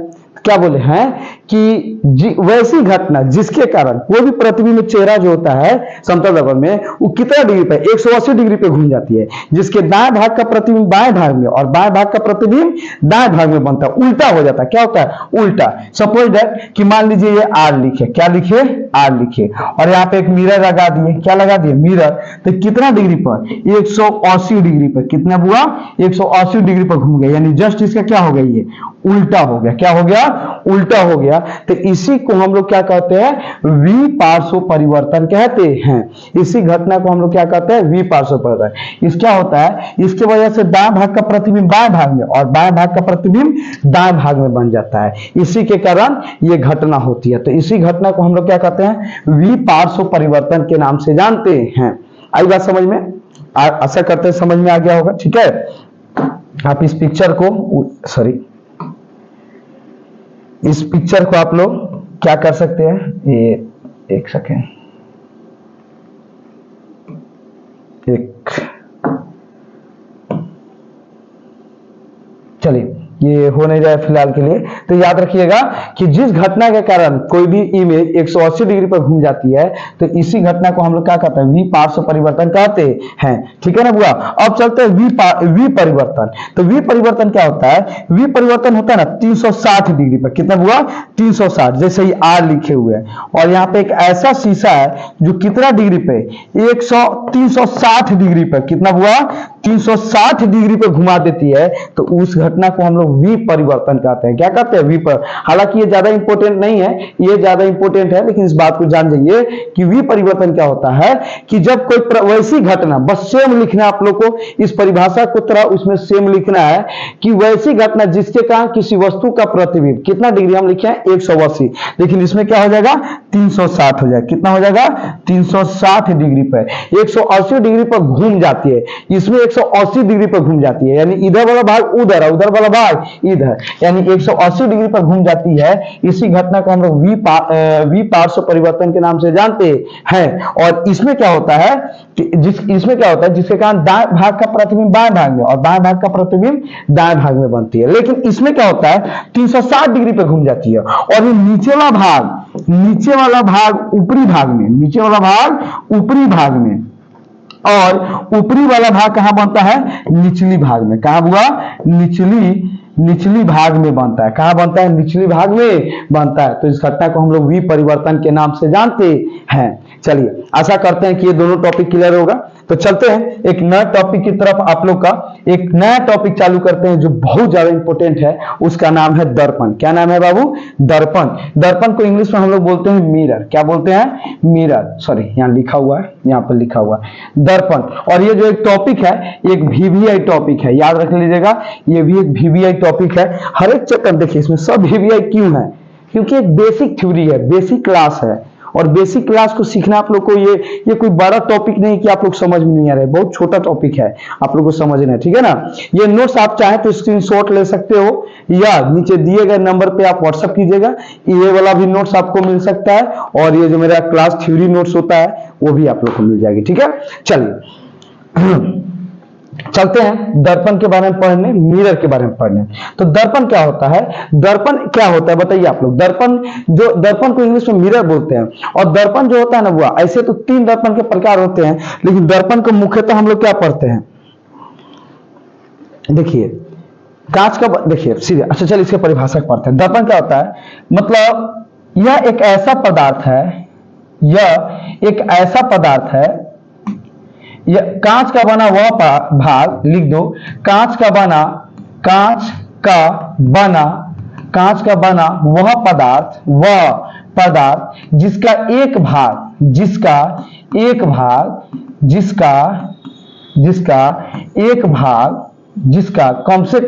क्या बोले हैं कि वैसी घटना जिसके कारण कोई भी प्रतिबिंब में चेहरा जो होता है समतल दर्पण में वो कितना डिग्री पे? 180 डिग्री पे घूम जाती है, जिसके दाएं भाग का प्रतिबिंब बाएं भाग में और बाएं भाग का प्रतिबिंब दाएं भाग में बनता है, उल्टा हो जाता है। क्या होता है? उल्टा। सपोज दैट कि मान लीजिए ये आर लिखे, क्या लिखे? आर लिखे, और यहाँ पे एक मिरर लगा दिए। क्या लगा दिए? मिरर। तो कितना डिग्री पर? 180 डिग्री पर। कितना हुआ? 180 डिग्री पर घूम गया, यानी जस्ट इसका क्या हो गया? ये उल्टा हो गया। क्या हो गया? उल्टा हो गया। तो इसी को हम लोग क्या कहते हैं? विपार्श्व परिवर्तन कहते हैं। इसी घटना को हम लोग क्या कहते हैं? विपार्श्व परिवर्तन। इस क्या होता है? इसके वजह से दाएं भाग का प्रतिबिंब बाएं भाग में और बाएं भाग का प्रतिबिंब दाएं भाग में बन जाता है। इसी के कारण ये घटना होती है। तो इसी घटना को हम लोग क्या कहते हैं? विपार्श्व परिवर्तन के नाम से जानते हैं। आई बात समझ में? आशा करते हैं समझ में आ गया होगा। ठीक है, आप इस पिक्चर को इस पिक्चर को आप लोग क्या कर सकते हैं? ये एक सेकेंड, चलिए ये हो नहीं रहा है फिलहाल के लिए। तो याद रखिएगा कि जिस घटना के कारण कोई भी इमेज 180 डिग्री पर घूम जाती है, तो इसी घटना को हम लोग क्या कहते हैं? विपार्श्व परिवर्तन कहते हैं। ठीक है ना बुआ? अब चलते हैं विपरिवर्तन। तो विपरिवर्तन क्या होता है? विपरिवर्तन होता है ना 360 डिग्री पर। कितना बुआ? 360। जैसे ही आर लिखे हुए हैं, और यहाँ पे एक ऐसा शीशा है जो कितना डिग्री पे? 360 डिग्री पर। कितना बुआ? 360 डिग्री पे घुमा देती है। तो उस घटना को हम लोग विपरिवर्तन कहते हैं। क्या कहते हैं? हालांकि ये ज्यादा इंपॉर्टेंट नहीं है, ये ज्यादा इंपॉर्टेंट है, लेकिन इस बात को जान जाइए कि विपरिवर्तन क्या होता है कि जब कोई वैसी घटना, बस सेम लिखना आप लोग को, इस परिभाषा को तरह उसमें सेम लिखना है कि वैसी घटना जिसके कारण किसी वस्तु का प्रतिबिंब कितना डिग्री हम लिखे हैं? 180, लेकिन इसमें क्या हो जाएगा? 360 हो जाएगा। कितना हो जाएगा? 360 डिग्री पर। 180 डिग्री पर घूम जाती है, इसमें 180 डिग्री पर घूम जाती है, यानी इधर वाला भाग उधर है, उधर वाला भाग इधर, यानी 180 डिग्री पर घूम जाती है। इसी घटना को हम लोग विपार्श्व परिवर्तन के नाम से जानते हैं। और इसमें क्या होता है कि इसमें क्या होता है? जिसके कारण दाएं भाग का प्रतिबिंब बाएं भाग में और बाएं भाग का प्रतिबिंब दाएं भाग में बनती है। लेकिन इसमें क्या होता है? 360 डिग्री पर घूम जाती है, और ये नीचे वाला भाग ऊपरी भाग में, नीचे वाला भाग ऊपरी भाग में, और ऊपरी वाला भाग कहां बनता है? निचली भाग में। कहां हुआ? निचली भाग में बनता है। कहां बनता है? निचली भाग में बनता है। तो इस घटना को हम लोग विपरिवर्तन के नाम से जानते हैं। चलिए, आशा करते हैं कि ये दोनों टॉपिक क्लियर होगा। तो चलते हैं एक नया टॉपिक की तरफ। आप लोग का एक नया टॉपिक चालू करते हैं जो बहुत ज्यादा इंपॉर्टेंट है। उसका नाम है दर्पण। क्या नाम है बाबू? दर्पण। दर्पण को इंग्लिश में हम लोग बोलते हैं मिरर। क्या बोलते हैं? मिरर। सॉरी, यहाँ लिखा हुआ है, यहाँ पर लिखा हुआ है दर्पण। और ये जो एक टॉपिक है, एक VVI टॉपिक है, याद रख लीजिएगा, ये भी एक VVI टॉपिक है। हर एक चैप्टर देखिए इसमें सब VVI क्यों है? क्योंकि एक बेसिक थ्योरी है, बेसिक क्लास है, और बेसिक क्लास को सीखना आप लोग को ये कोई बड़ा टॉपिक नहीं कि आप लोग समझ में नहीं आ रहे, बहुत छोटा टॉपिक है, आप लोग को समझना है। ठीक है ना? ये नोट्स आप चाहे तो स्क्रीनशॉट ले सकते हो, या नीचे दिए गए नंबर पे आप व्हाट्सएप कीजिएगा, ये वाला भी नोट्स आपको मिल सकता है, और ये जो मेरा क्लास थ्योरी नोट्स होता है वो भी आप लोग को मिल जाएगी। ठीक है, चलिए चलते हैं दर्पण के बारे में पढ़ने, मिरर के बारे में पढ़ने। तो दर्पण क्या होता है? दर्पण क्या होता है बताइए आप लोग? दर्पण को इंग्लिश में मिरर बोलते हैं। और दर्पण जो होता है ना वो, ऐसे तो 3 दर्पण के प्रकार होते हैं, लेकिन दर्पण को मुख्यतः हम लोग क्या पढ़ते हैं? देखिए कांच का, देखिए सीधे, अच्छा चलिए इसके परिभाषा पढ़ते हैं। दर्पण क्या होता है? मतलब यह एक ऐसा पदार्थ है, यह कांच का बना वह भाग, लिख दो, कांच का बना कांच का बना वह पदार्थ जिसका एक भाग जिसका कम से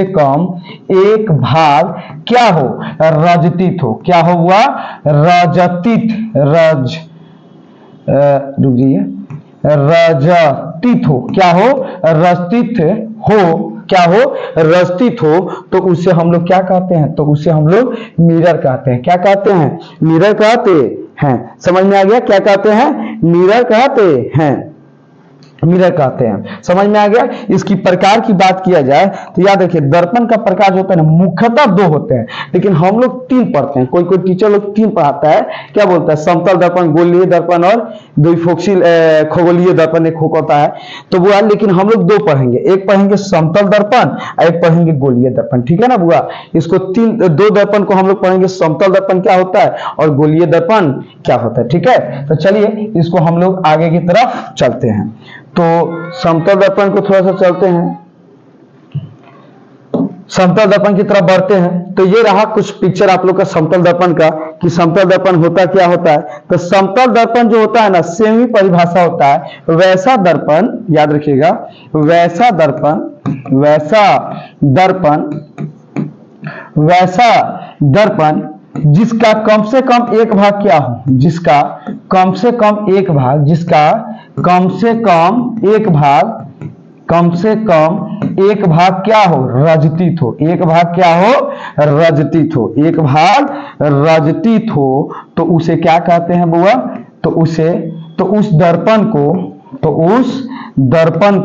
कम एक भाग क्या हो, रजतित हो। क्या हो हुआ, रजतित, रजतित हो। क्या हो, रजतित हो। क्या हो, रजतित हो। तो उसे हम लोग क्या कहते हैं, तो उसे हम लोग मिरर कहते हैं। क्या कहते हैं, मिरर कहते हैं। समझ में आ गया, क्या कहते हैं, मिरर कहते हैं, मिरर कहते हैं। समझ में आ गया। इसकी प्रकार की बात किया जाए तो याद रखिए, दर्पण का प्रकार जो होता है ना, मुख्यतः दो होते हैं, लेकिन हम लोग तीन पढ़ते हैं। कोई कोई टीचर लोग तीन पढ़ाता है। क्या बोलता है, समतल दर्पण, गोलीय दर्पण और द्विफोक्सी खगोलीय दर्पण एक होता है। तो बुआ, लेकिन हम लोग दो पढ़ेंगे, एक पढ़ेंगे समतल दर्पण और एक पढ़ेंगे गोलीय दर्पण। ठीक है ना बुआ। इसको दो दर्पण को हम लोग पढ़ेंगे, समतल दर्पण क्या होता है और गोलीय दर्पण क्या होता है। ठीक है, तो चलिए इसको हम लोग आगे की तरफ चलते हैं। तो समतल दर्पण को थोड़ा सा चलते हैं, समतल दर्पण की तरफ बढ़ते हैं। तो ये रहा कुछ पिक्चर आप लोग का समतल दर्पण का, कि समतल दर्पण होता क्या होता है। तो समतल दर्पण जो होता है ना, सेमी परिभाषा होता है। वैसा दर्पण, याद रखिएगा, वैसा दर्पण जिसका कम से कम एक भाग क्या हो, जिसका कम से कम एक भाग क्या हो, रजतित हो। एक भाग क्या हो, रजतित हो। एक भाग रजतित हो तो उसे क्या कहते हैं बुआ, तो उस दर्पण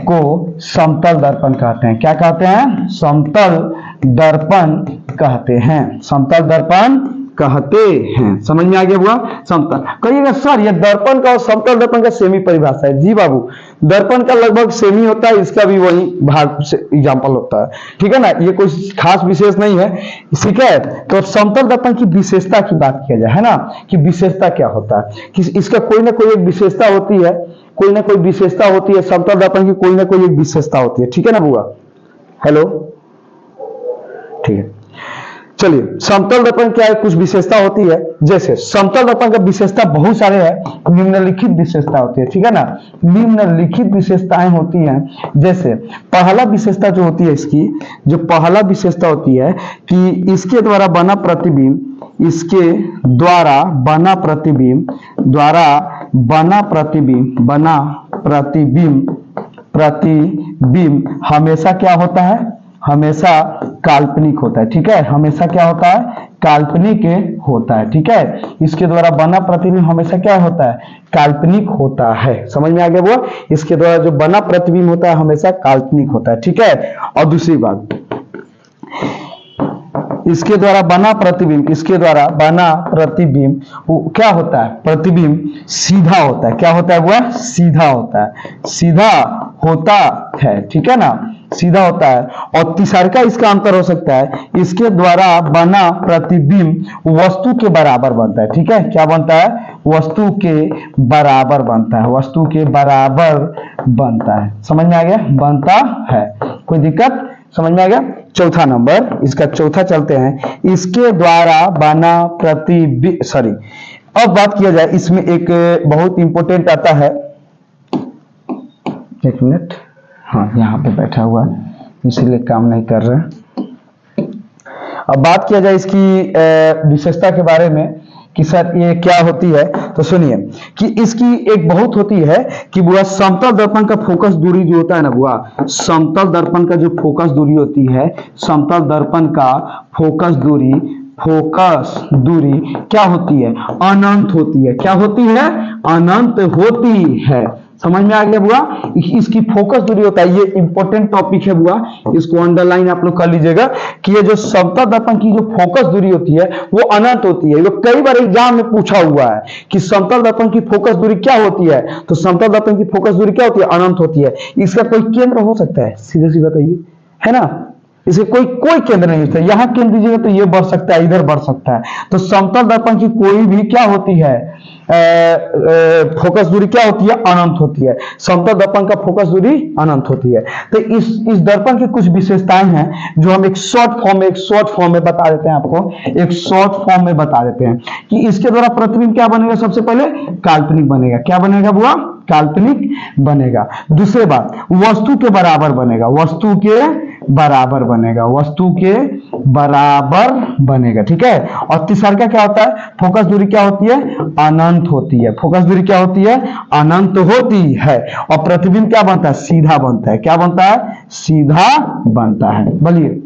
को समतल दर्पण कहते हैं। क्या कहते हैं, समतल दर्पण कहते हैं, समतल दर्पण कहते हैं। समझ में आ गया बुआ। समतल कहिएगा सर ये दर्पण का और समतल दर्पण का सेमी परिभाषा है। जी बाबू, दर्पण का लगभग सेमी होता है, इसका भी वही भाग से एग्जाम्पल होता है। ठीक है ना, ये कोई खास विशेष नहीं है। ठीक है, तो समतल दर्पण की विशेषता की बात किया जाए, है ना, कि विशेषता क्या होता है, कि इसका कोई ना कोई एक विशेषता होती है, समतल दर्पण की कोई ना कोई एक विशेषता होती है। ठीक है ना बुआ, हेलो, ठीक है। चलिए, समतल दर्पण क्या है, कुछ विशेषता होती है। जैसे समतल दर्पण का विशेषता बहुत सारे है, निम्नलिखित विशेषता होती है। ठीक है ना, निम्नलिखित विशेषताएं होती हैं। जैसे पहला विशेषता जो होती है, इसकी जो पहला विशेषता होती है कि इसके द्वारा बना प्रतिबिंब हमेशा क्या होता है, हमेशा काल्पनिक होता है। ठीक है, हमेशा क्या होता है, काल्पनिक होता है। ठीक है, इसके द्वारा बना प्रतिबिंब हमेशा क्या होता है, काल्पनिक होता है। समझ में आ गया वो, इसके द्वारा जो बना प्रतिबिंब होता है हमेशा काल्पनिक होता है। ठीक है, और दूसरी बात, इसके द्वारा बना प्रतिबिंब वो क्या होता है, प्रतिबिंब सीधा होता है। क्या होता है वो, सीधा होता है। ठीक है ना, सीधा होता है। और तीसरा इसका अंतर हो सकता है, इसके द्वारा बना प्रतिबिंब वस्तु के बराबर बनता है। ठीक है, क्या बनता है, वस्तु के बराबर बनता है। समझ में आ गया, बनता है, कोई दिक्कत, समझ में आ गया। चौथा नंबर, इसका चौथा चलते हैं, इसके द्वारा बना प्रतिबिंब, अब बात किया जाए, इसमें एक बहुत इंपॉर्टेंट आता है, एक मिनट, हाँ यहाँ पे बैठा हुआ है इसीलिए काम नहीं कर रहा। अब बात किया जाए इसकी विशेषता के बारे में कि सर ये क्या होती है, तो सुनिए कि इसकी एक बहुत होती है कि बुआ समतल दर्पण का फोकस दूरी जो होता है ना बुआ, समतल दर्पण का जो फोकस दूरी होती है, समतल दर्पण का फोकस दूरी क्या होती है, अनंत होती है। क्या होती है, अनंत होती है। समझ में आ गया बुआ, इसकी फोकस दूरी होता है, ये इंपॉर्टेंट टॉपिक है बुआ, इसको अंडरलाइन आप लोग कर लीजिएगा कि ये जो समतल दर्पण की जो फोकस दूरी होती है वो अनंत होती है। ये कई बार एग्जाम में पूछा हुआ है कि समतल दर्पण की फोकस दूरी क्या होती है, तो समतल दर्पण की फोकस दूरी क्या होती है, अनंत होती है। इसका कोई केंद्र हो सकता है, सीधे सीधे बताइए, है ना, इसे कोई कोई केंद्र नहीं होता, यहां केंद्र दीजिएगा तो ये बढ़ सकता है, इधर बढ़ सकता है। तो समतल दर्पण की कोई भी क्या होती है, फोकस दूरी क्या होती है, अनंत होती है। समतल दर्पण का फोकस दूरी अनंत होती है। तो इस दर्पण की कुछ विशेषताएं हैं जो हम एक शॉर्ट फॉर्म में बता देते हैं आपको, एक शॉर्ट फॉर्म में बता देते हैं कि इसके द्वारा प्रतिबिंब क्या बनेगा, सबसे पहले काल्पनिक बनेगा। क्या बनेगा बुआ, काल्पनिक बनेगा। दूसरी बात, वस्तु के बराबर बनेगा, वस्तु के बराबर बनेगा, वस्तु के बराबर बनेगा, ठीक है। और तीसरा क्या होता है, फोकस दूरी क्या होती है, अनंत होती है। फोकस दूरी क्या होती है, अनंत होती है। और प्रतिबिंब क्या बनता है, सीधा बनता है। क्या बनता है, सीधा बनता है। बोलिए,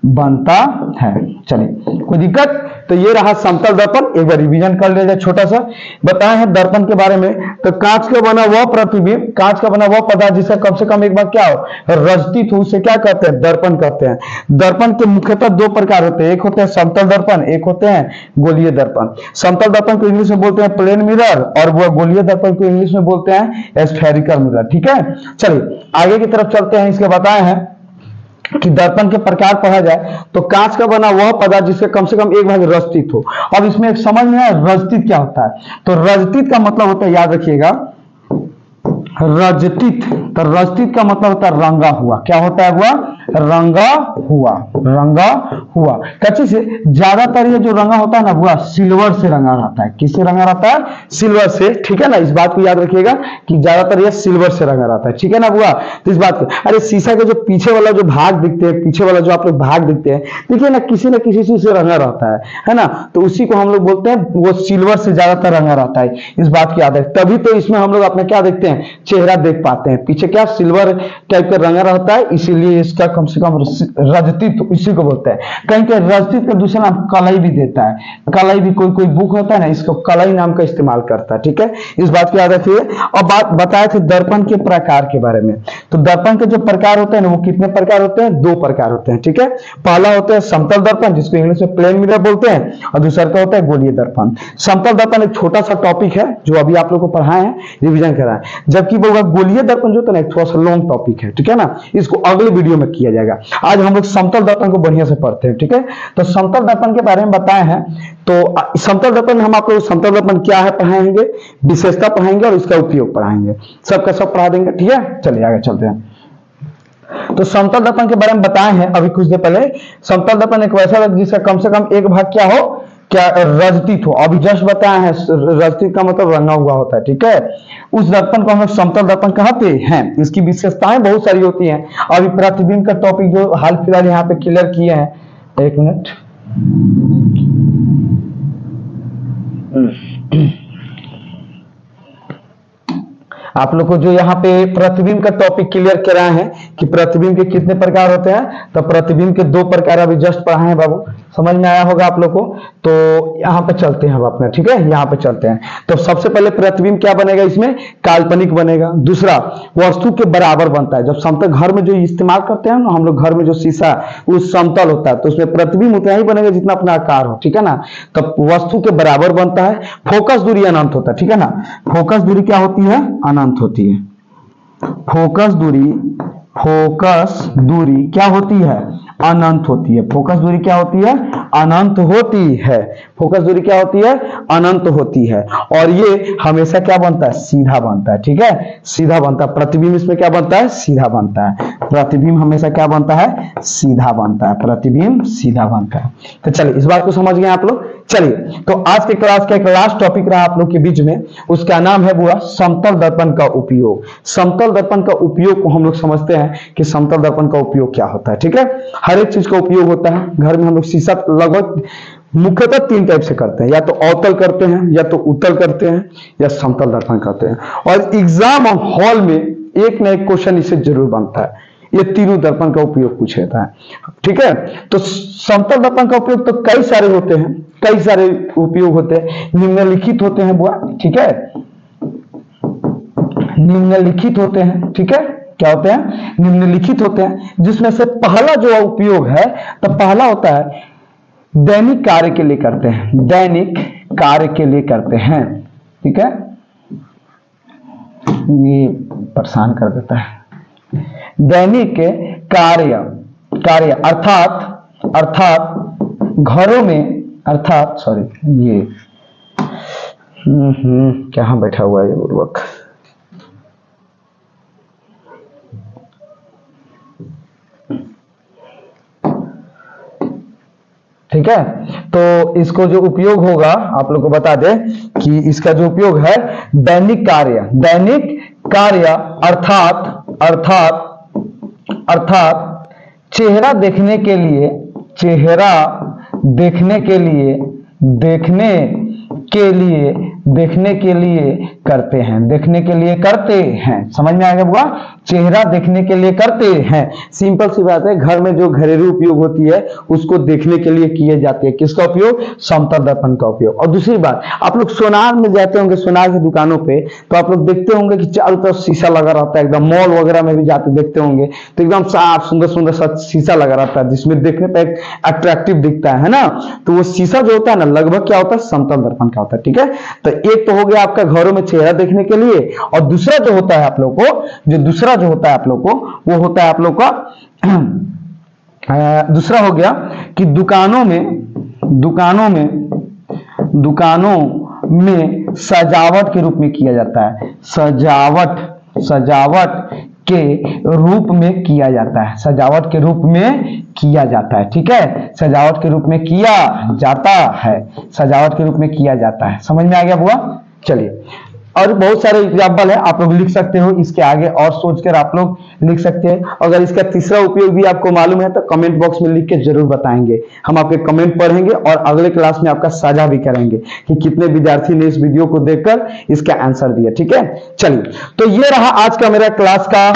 बनता है। चलिए, कोई दिक्कत। तो ये रहा समतल दर्पण, एक बार रिवीजन कर लिया जाए छोटा सा। बताए हैं दर्पण के बारे में। तो कांच का बना वह प्रतिबिंब, कांच का बना वह पदार्थ जिसका कम से कम एक बार क्या हो, रजतित हो, उसे क्या कहते हैं, दर्पण कहते हैं। दर्पण के मुख्यतः दो प्रकार होते हैं, एक होते हैं समतल दर्पण, एक होते हैं गोलीय दर्पण। समतल दर्पण को इंग्लिश में बोलते हैं प्लेन मिरर, और वह गोलीय दर्पण को इंग्लिश में बोलते हैं स्फेरिकल मिरर, ठीक है। चलिए आगे की तरफ चलते हैं। इसके बताए हैं कि दर्पण के प्रकार पढ़ा जाए तो कांच का बना वह पदार्थ जिसके कम से कम एक भाग रजतित हो। अब इसमें एक समझ में आया रजतित क्या होता है। तो रजतित का मतलब होता है, याद रखिएगा, रजतित। तो रजतित का मतलब होता है रंगा हुआ। क्या होता है हुआ, रंगा हुआ, रंगा हुआ। कच्चे से ज्यादातर ये जो रंगा होता है ना हुआ, सिल्वर से रंगा रहता है। किससे रंगा रहता है, सिल्वर से, ठीक है ना। इस बात को याद रखिएगा कि ज्यादातर ये सिल्वर से रंगा रहता है, ठीक है ना हुआ। तो इस बात को, अरे शीशा के जो पीछे वाला जो भाग दिखते हैं, पीछे वाला जो आप लोग भाग दिखते हैं, देखिए ना किसी चीज से रंगा रहता है ना। तो उसी को हम लोग बोलते हैं, वो सिल्वर से ज्यादातर रंगा रहता है। इस बात की याद है, तभी तो इसमें हम लोग अपना क्या देखते हैं, चेहरा देख पाते हैं। पीछे क्या सिल्वर टाइप का रंगा रहता है, इसीलिए इसका कम से कम रजतित इसी को बोलते हैं। कहीं के रजतित का दूसरा नाम कलई भी देता है। कलई भी कोई बुक होता है ना, इसको कलई नाम का इस्तेमाल करता है, ठीक है। इस बात की याद रखिए। और बात बताए थे दर्पण के प्रकार के बारे में। तो दर्पण के जो प्रकार होते हैं ना, वो कितने प्रकार होते हैं, दो प्रकार होते हैं, ठीक है। पहला होता है समतल दर्पण, जिसको इंग्लिश में प्लेन मिरर बोलते हैं, और दूसरा का होता है गोलीय दर्पण। समतल दर्पण एक छोटा सा टॉपिक है जो अभी आप लोग को पढ़ाए हैं, रिविजन कराए, जबकि वो गोलीय दर्पण जो है ना, थोड़ा सा लॉन्ग टॉपिक है, ठीक है ना। इसको अगले वीडियो में किया जाएगा। आज हम लोग समतल दर्पण को बढ़िया से पढ़ते हैं, ठीक है। तो समतल दर्पण के बारे में बताए हैं। तो समतल दर्पण हम आप लोग समतल दर्पण क्या है पढ़ाएंगे, विशेषता पढ़ाएंगे और इसका उपयोग पढ़ाएंगे, सबका सब पढ़ा देंगे, ठीक है। चलिए आगे चलते हैं। तो समतल दर्पण के बारे में बताए हैं अभी कुछ देर पहले। समतल दर्पण एक वैसा जिसका कम से कम एक भाग क्या हो, क्या रजतित हो। अभी जस्ट बताया है, रजतित का मतलब रंगा हुआ होता है, ठीक है। उस दर्पण को हम लोग समतल दर्पण कहते हैं। इसकी विशेषताएं बहुत सारी होती हैं। अभी प्रतिबिंब का टॉपिक जो हाल फिलहाल यहाँ पे क्लियर किए हैं, एक मिनट, आप लोग को जो यहाँ पे प्रतिबिंब का टॉपिक क्लियर कराए हैं कि प्रतिबिंब के कितने प्रकार होते हैं। तो प्रतिबिंब के दो प्रकार अभी जस्ट पढ़ाए हैं बाबू, समझ में आया होगा आप लोग को। तो यहाँ पे चलते हैं अब अपना, ठीक है, यहाँ पे चलते हैं। तो सबसे पहले प्रतिबिंब क्या बनेगा, इसमें काल्पनिक बनेगा। दूसरा, वस्तु के बराबर बनता है। जब समतल घर में जो इस्तेमाल करते हैं ना हम लोग, घर में जो शीशा वो समतल होता है, तो उसमें प्रतिबिंब उतना ही बनेगा जितना अपना आकार हो, ठीक है ना। तब वस्तु के बराबर बनता है। फोकस दूरी अनंत होता है, ठीक है ना। फोकस दूरी क्या होती है, अनंत होती है। फोकस दूरी क्या होती है, अनंत होती है। फोकस दूरी क्या होती है, अनंत होती है। फोकस दूरी क्या होती है, अनंत होती है। और ये हमेशा क्या बनता है, सीधा बनता है, ठीक है, सीधा बनता है। प्रतिबिंब इसमें क्या बनता है, सीधा बनता है। प्रतिबिंब हमेशा क्या बनता है, सीधा बनता है। प्रतिबिंब सीधा बनता है। तो चलिए इस बात को समझ गए आप लोग। चलिए, तो आज के क्लास का एक लास्ट टॉपिक रहा आप लोग के बीच में, उसका नाम है बुआ समतल दर्पण का उपयोग। समतल दर्पण का उपयोग को हम लोग समझते हैं कि समतल दर्पण का उपयोग क्या होता है, ठीक है। हर एक चीज का उपयोग होता है। घर में हम लोग शीशा लगभग मुख्यतः तीन टाइप से करते हैं, या तो अवतल करते हैं, या तो उत्तल करते हैं, या समतल दर्पण करते हैं। और एग्जाम हॉल में एक न एक क्वेश्चन इससे जरूर बनता है। ये तीनों दर्पण का उपयोग पूछा जाता है, ठीक है। तो समतल दर्पण का उपयोग तो कई सारे होते हैं, कई सारे उपयोग होते हैं। निम्नलिखित होते हैं बुआ, ठीक है, निम्नलिखित होते हैं, ठीक है। क्या होते हैं, निम्नलिखित होते हैं। जिसमें से पहला जो उपयोग है, तो पहला होता है दैनिक कार्य के लिए करते हैं, दैनिक कार्य के लिए करते हैं, ठीक है। ये परेशान कर देता है। दैनिक कार्य कार्य अर्थात घरों में, अर्थात सॉरी ये कहाँ बैठा हुआ है ये बुर्बक, ठीक है। तो इसको जो उपयोग होगा आप लोग को बता दें कि इसका जो उपयोग है दैनिक कार्य अर्थात चेहरा देखने के लिए, देखने के लिए करते हैं, समझ में आएगा बुआ, चेहरा देखने के लिए करते हैं। सिंपल सी बात है, घर में जो घरेलू उपयोग होती है उसको देखने के लिए किए जाते हैं। किसका उपयोग? समतल दर्पण का उपयोग। और दूसरी बात, आप लोग सोनार में जाते होंगे, सोनार की दुकानों पे, तो आप लोग देखते होंगे कि चारों तरफ शीशा लगा रहता है, एकदम मॉल वगैरह में भी जाते देखते होंगे तो एकदम साफ सुंदर सा शीशा लगा रहता है, जिसमें देखने पर एक अट्रैक्टिव दिखता है ना। तो वो शीशा जो होता है ना, लगभग क्या होता है? समतल दर्पण का होता है, ठीक है। तो एक तो हो गया आपका घरों में चेहरा देखने के लिए, और दूसरा जो होता है आप लोग को, वो होता है आप लोग का दूसरा हो गया कि दुकानों में सजावट के रूप में किया जाता है, सजावट के रूप में किया जाता है, ठीक है। सजावट के रूप में किया जाता है, समझ में आ गया बुआ? चलिए, और बहुत सारे एग्जाम्पल है, आप लोग लिख सकते हो, इसके आगे और सोचकर आप लोग लिख सकते हैं। अगर इसका तीसरा उपयोग भी आपको मालूम है तो कमेंट बॉक्स में लिख के जरूर बताएंगे, हम आपके कमेंट पढ़ेंगे और अगले क्लास में आपका साझा भी करेंगे कि कितने विद्यार्थी ने इस वीडियो को देखकर इसका आंसर दिया, ठीक है। चलिए, तो ये रहा आज का मेरा क्लास का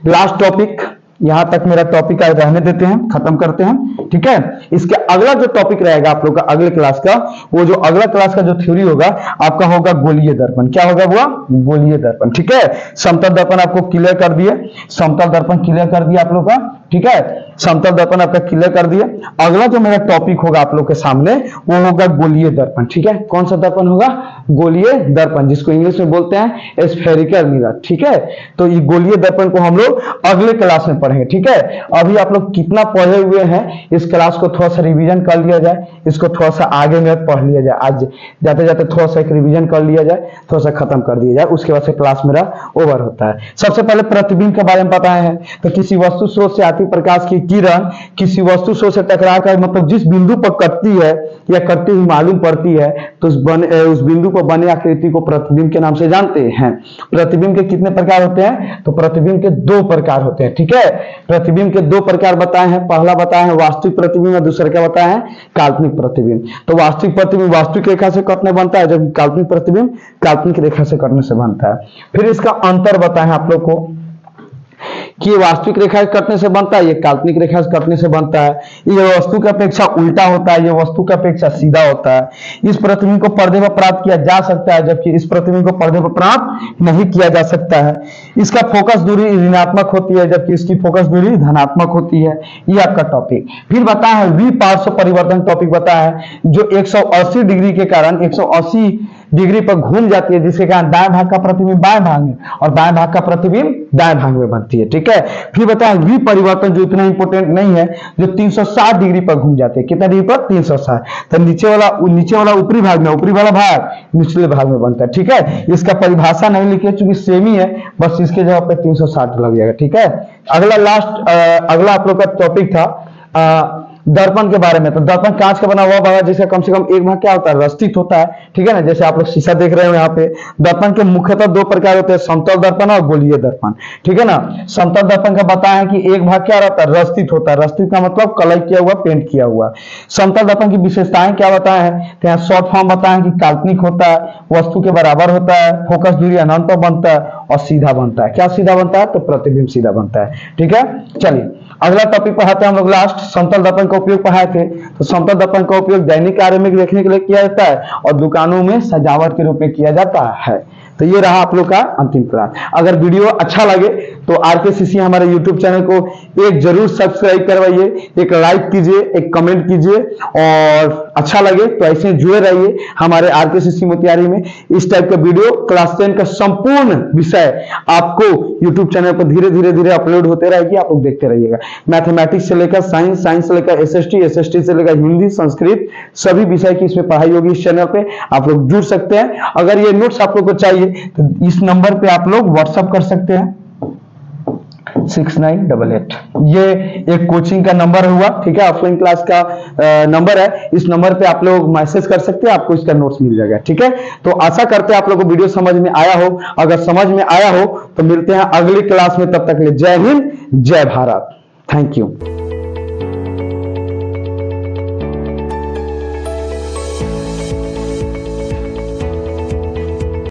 लास्ट टॉपिक। यहां तक मेरा टॉपिक आज रहने देते हैं, खत्म करते हैं, ठीक है। इसके अगला जो टॉपिक रहेगा आप लोग का अगले क्लास का, वो जो अगला क्लास का जो थ्योरी होगा आपका होगा गोलीय दर्पण। क्या होगा वो? गोलीय दर्पण, ठीक है। समतल दर्पण आपको क्लियर कर दिए, समतल दर्पण क्लियर कर दिया आप लोग का, ठीक है। समतल दर्पण आपका क्लियर कर दिया। अगला जो मेरा टॉपिक होगा आप लोग के सामने वो होगा गोलीय दर्पण, ठीक है। कौन सा दर्पण होगा? गोलीय दर्पण, जिसको इंग्लिश में बोलते हैं स्फेरिकल मिरर, ठीक है। तो ये गोलीय दर्पण को हम लोग अगले क्लास में पढ़ेंगे, ठीक है। अभी आप लोग कितना पढ़े हुए हैं, इस क्लास को थोड़ा सा रिवीजन कर लिया जाए, इसको थोड़ा सा आगे में पढ़ लिया जाए, आज जाते जाते थोड़ा सा एक रिवीजन कर लिया जाए, थोड़ा सा खत्म कर दिया जाए, उसके बाद से क्लास मेरा ओवर होता है। सबसे पहले प्रतिबिंब के बारे में पता है, तो किसी वस्तु स्रोत से आती प्रकाश की किरण किसी वस्तु स्रोत से टकरा कर, मतलब जिस बिंदु पर कटती है या कटती हुई मालूम पड़ती है, तो उस बिंदु पर बने आकृति को प्रतिबिंब के नाम से जानते हैं। प्रतिबिंब के कितने प्रकार होते हैं? तो प्रतिबिंब के 2 प्रकार होते हैं, ठीक है। प्रतिबिंब के 2 प्रकार बताए हैं, पहला बताया है वास्तविक प्रतिबिंब और दूसरा क्या बताया है? काल्पनिक प्रतिबिंब। तो वास्तविक प्रतिबिंब वास्तविक रेखा से कटने बनता है, जबकि काल्पनिक प्रतिबिंब काल्पनिक रेखा से कटने से बनता है। फिर इसका अंतर बताए हैं आप लोग को कि ये वास्तविक रेखा से कटने से बनता है, ये काल्पनिक रेखा से कटने से बनता है। ये वस्तु की अपेक्षा उल्टा होता है, ये वस्तु की अपेक्षा सीधा होता है। इस प्रतिबिंब को पर्दे पर प्राप्त किया जा सकता है, जबकि इस प्रतिबिंब को पर्दे पर प्राप्त नहीं किया जा सकता है। इसका फोकस दूरी ऋणात्मक होती है, जबकि इसकी फोकस दूरी धनात्मक होती है। ये आपका टॉपिक। फिर बताया है विपार्श्व परिवर्तन टॉपिक बताया है, जो 180 डिग्री के कारण 180 डिग्री पर घूम जाती है, जिसके कारण दाएं भाग का प्रतिबिंब बाएं भाग में और बाएं भाग का प्रतिबिंब दाएं भाग में बनती है, ठीक है। फिर बताया विपरिवर्तन, जो इतना इंपॉर्टेंट नहीं है, जो 360 डिग्री पर घूम जाते हैं। कितना डिग्री पर? 360। तो नीचे वाला ऊपरी भाग में, ऊपरी वाला भाग निचले भाग में बनता है, ठीक है। इसका परिभाषा नहीं लिखी है चूंकि सेम ही है, बस इसके जगह पे 360 लग जाएगा, ठीक है। अगला आप लोग का टॉपिक था दर्पण के बारे में। तो दर्पण कांच का बना हुआ भाग, जिसका कम से कम एक भाग क्या होता है? रस्तित होता है, ठीक है ना। जैसे आप लोग शीशा देख रहे हो यहाँ पे। दर्पण के मुख्यतः 2 प्रकार होते हैं, समतल दर्पण और गोलीय दर्पण, ठीक है ना। समतल दर्पण का बताया है कि एक भाग क्या रहता है? रस्तित होता है। रस्तित का मतलब कलर किया हुआ, पेंट किया हुआ। समतल दर्पण की विशेषताएं क्या बताया है? तो यहाँ शॉर्ट फॉर्म बताया है कि काल्पनिक होता है, वस्तु के बराबर होता है, फोकस दूरी अनंत पर बनता है और सीधा बनता है। क्या सीधा बनता है? तो प्रतिबिंब सीधा बनता है, ठीक है। चलिए, अगला टॉपिक पढ़ाते हैं हम लोग लास्ट। समतल दर्पण का उपयोग पढ़ाए थे, तो समतल दर्पण का उपयोग दैनिक कार्य में देखने के लिए किया जाता है और दुकानों में सजावट के रूप में किया जाता है। तो ये रहा आप लोग का अंतिम क्लास। अगर वीडियो अच्छा लगे तो RKCC हमारे YouTube चैनल को एक जरूर सब्सक्राइब करवाइए, एक लाइक कीजिए, एक कमेंट कीजिए, और अच्छा लगे तो ऐसे जुड़े रहिए हमारे RKCC मोतिहारी में। इस टाइप का वीडियो क्लास 10 का संपूर्ण विषय आपको यूट्यूब चैनल पर धीरे धीरे अपलोड होते रहेगी, आप लोग देखते रहिएगा। मैथमेटिक्स से लेकर साइंस, साइंस से लेकर एसएसटी से लेकर हिंदी, संस्कृत, सभी विषय की इसमें पढ़ाई होगी इस चैनल पे। आप लोग जुड़ सकते हैं। अगर ये नोट्स आप लोग को चाहिए तो इस नंबर पे आप लोग व्हाट्सएप कर सकते हैं 6988। ये एक कोचिंग का नंबर हुआ, ठीक है, ऑफलाइन क्लास का नंबर है। इस नंबर पे आप लोग मैसेज कर सकते हैं, आपको इसका नोट्स मिल जाएगा, ठीक है। तो आशा करते हैं आप लोगों को वीडियो समझ में आया हो। अगर समझ में आया हो तो मिलते हैं अगली क्लास में, तब तक के लिए जय हिंद, जय भारत, थैंक यू।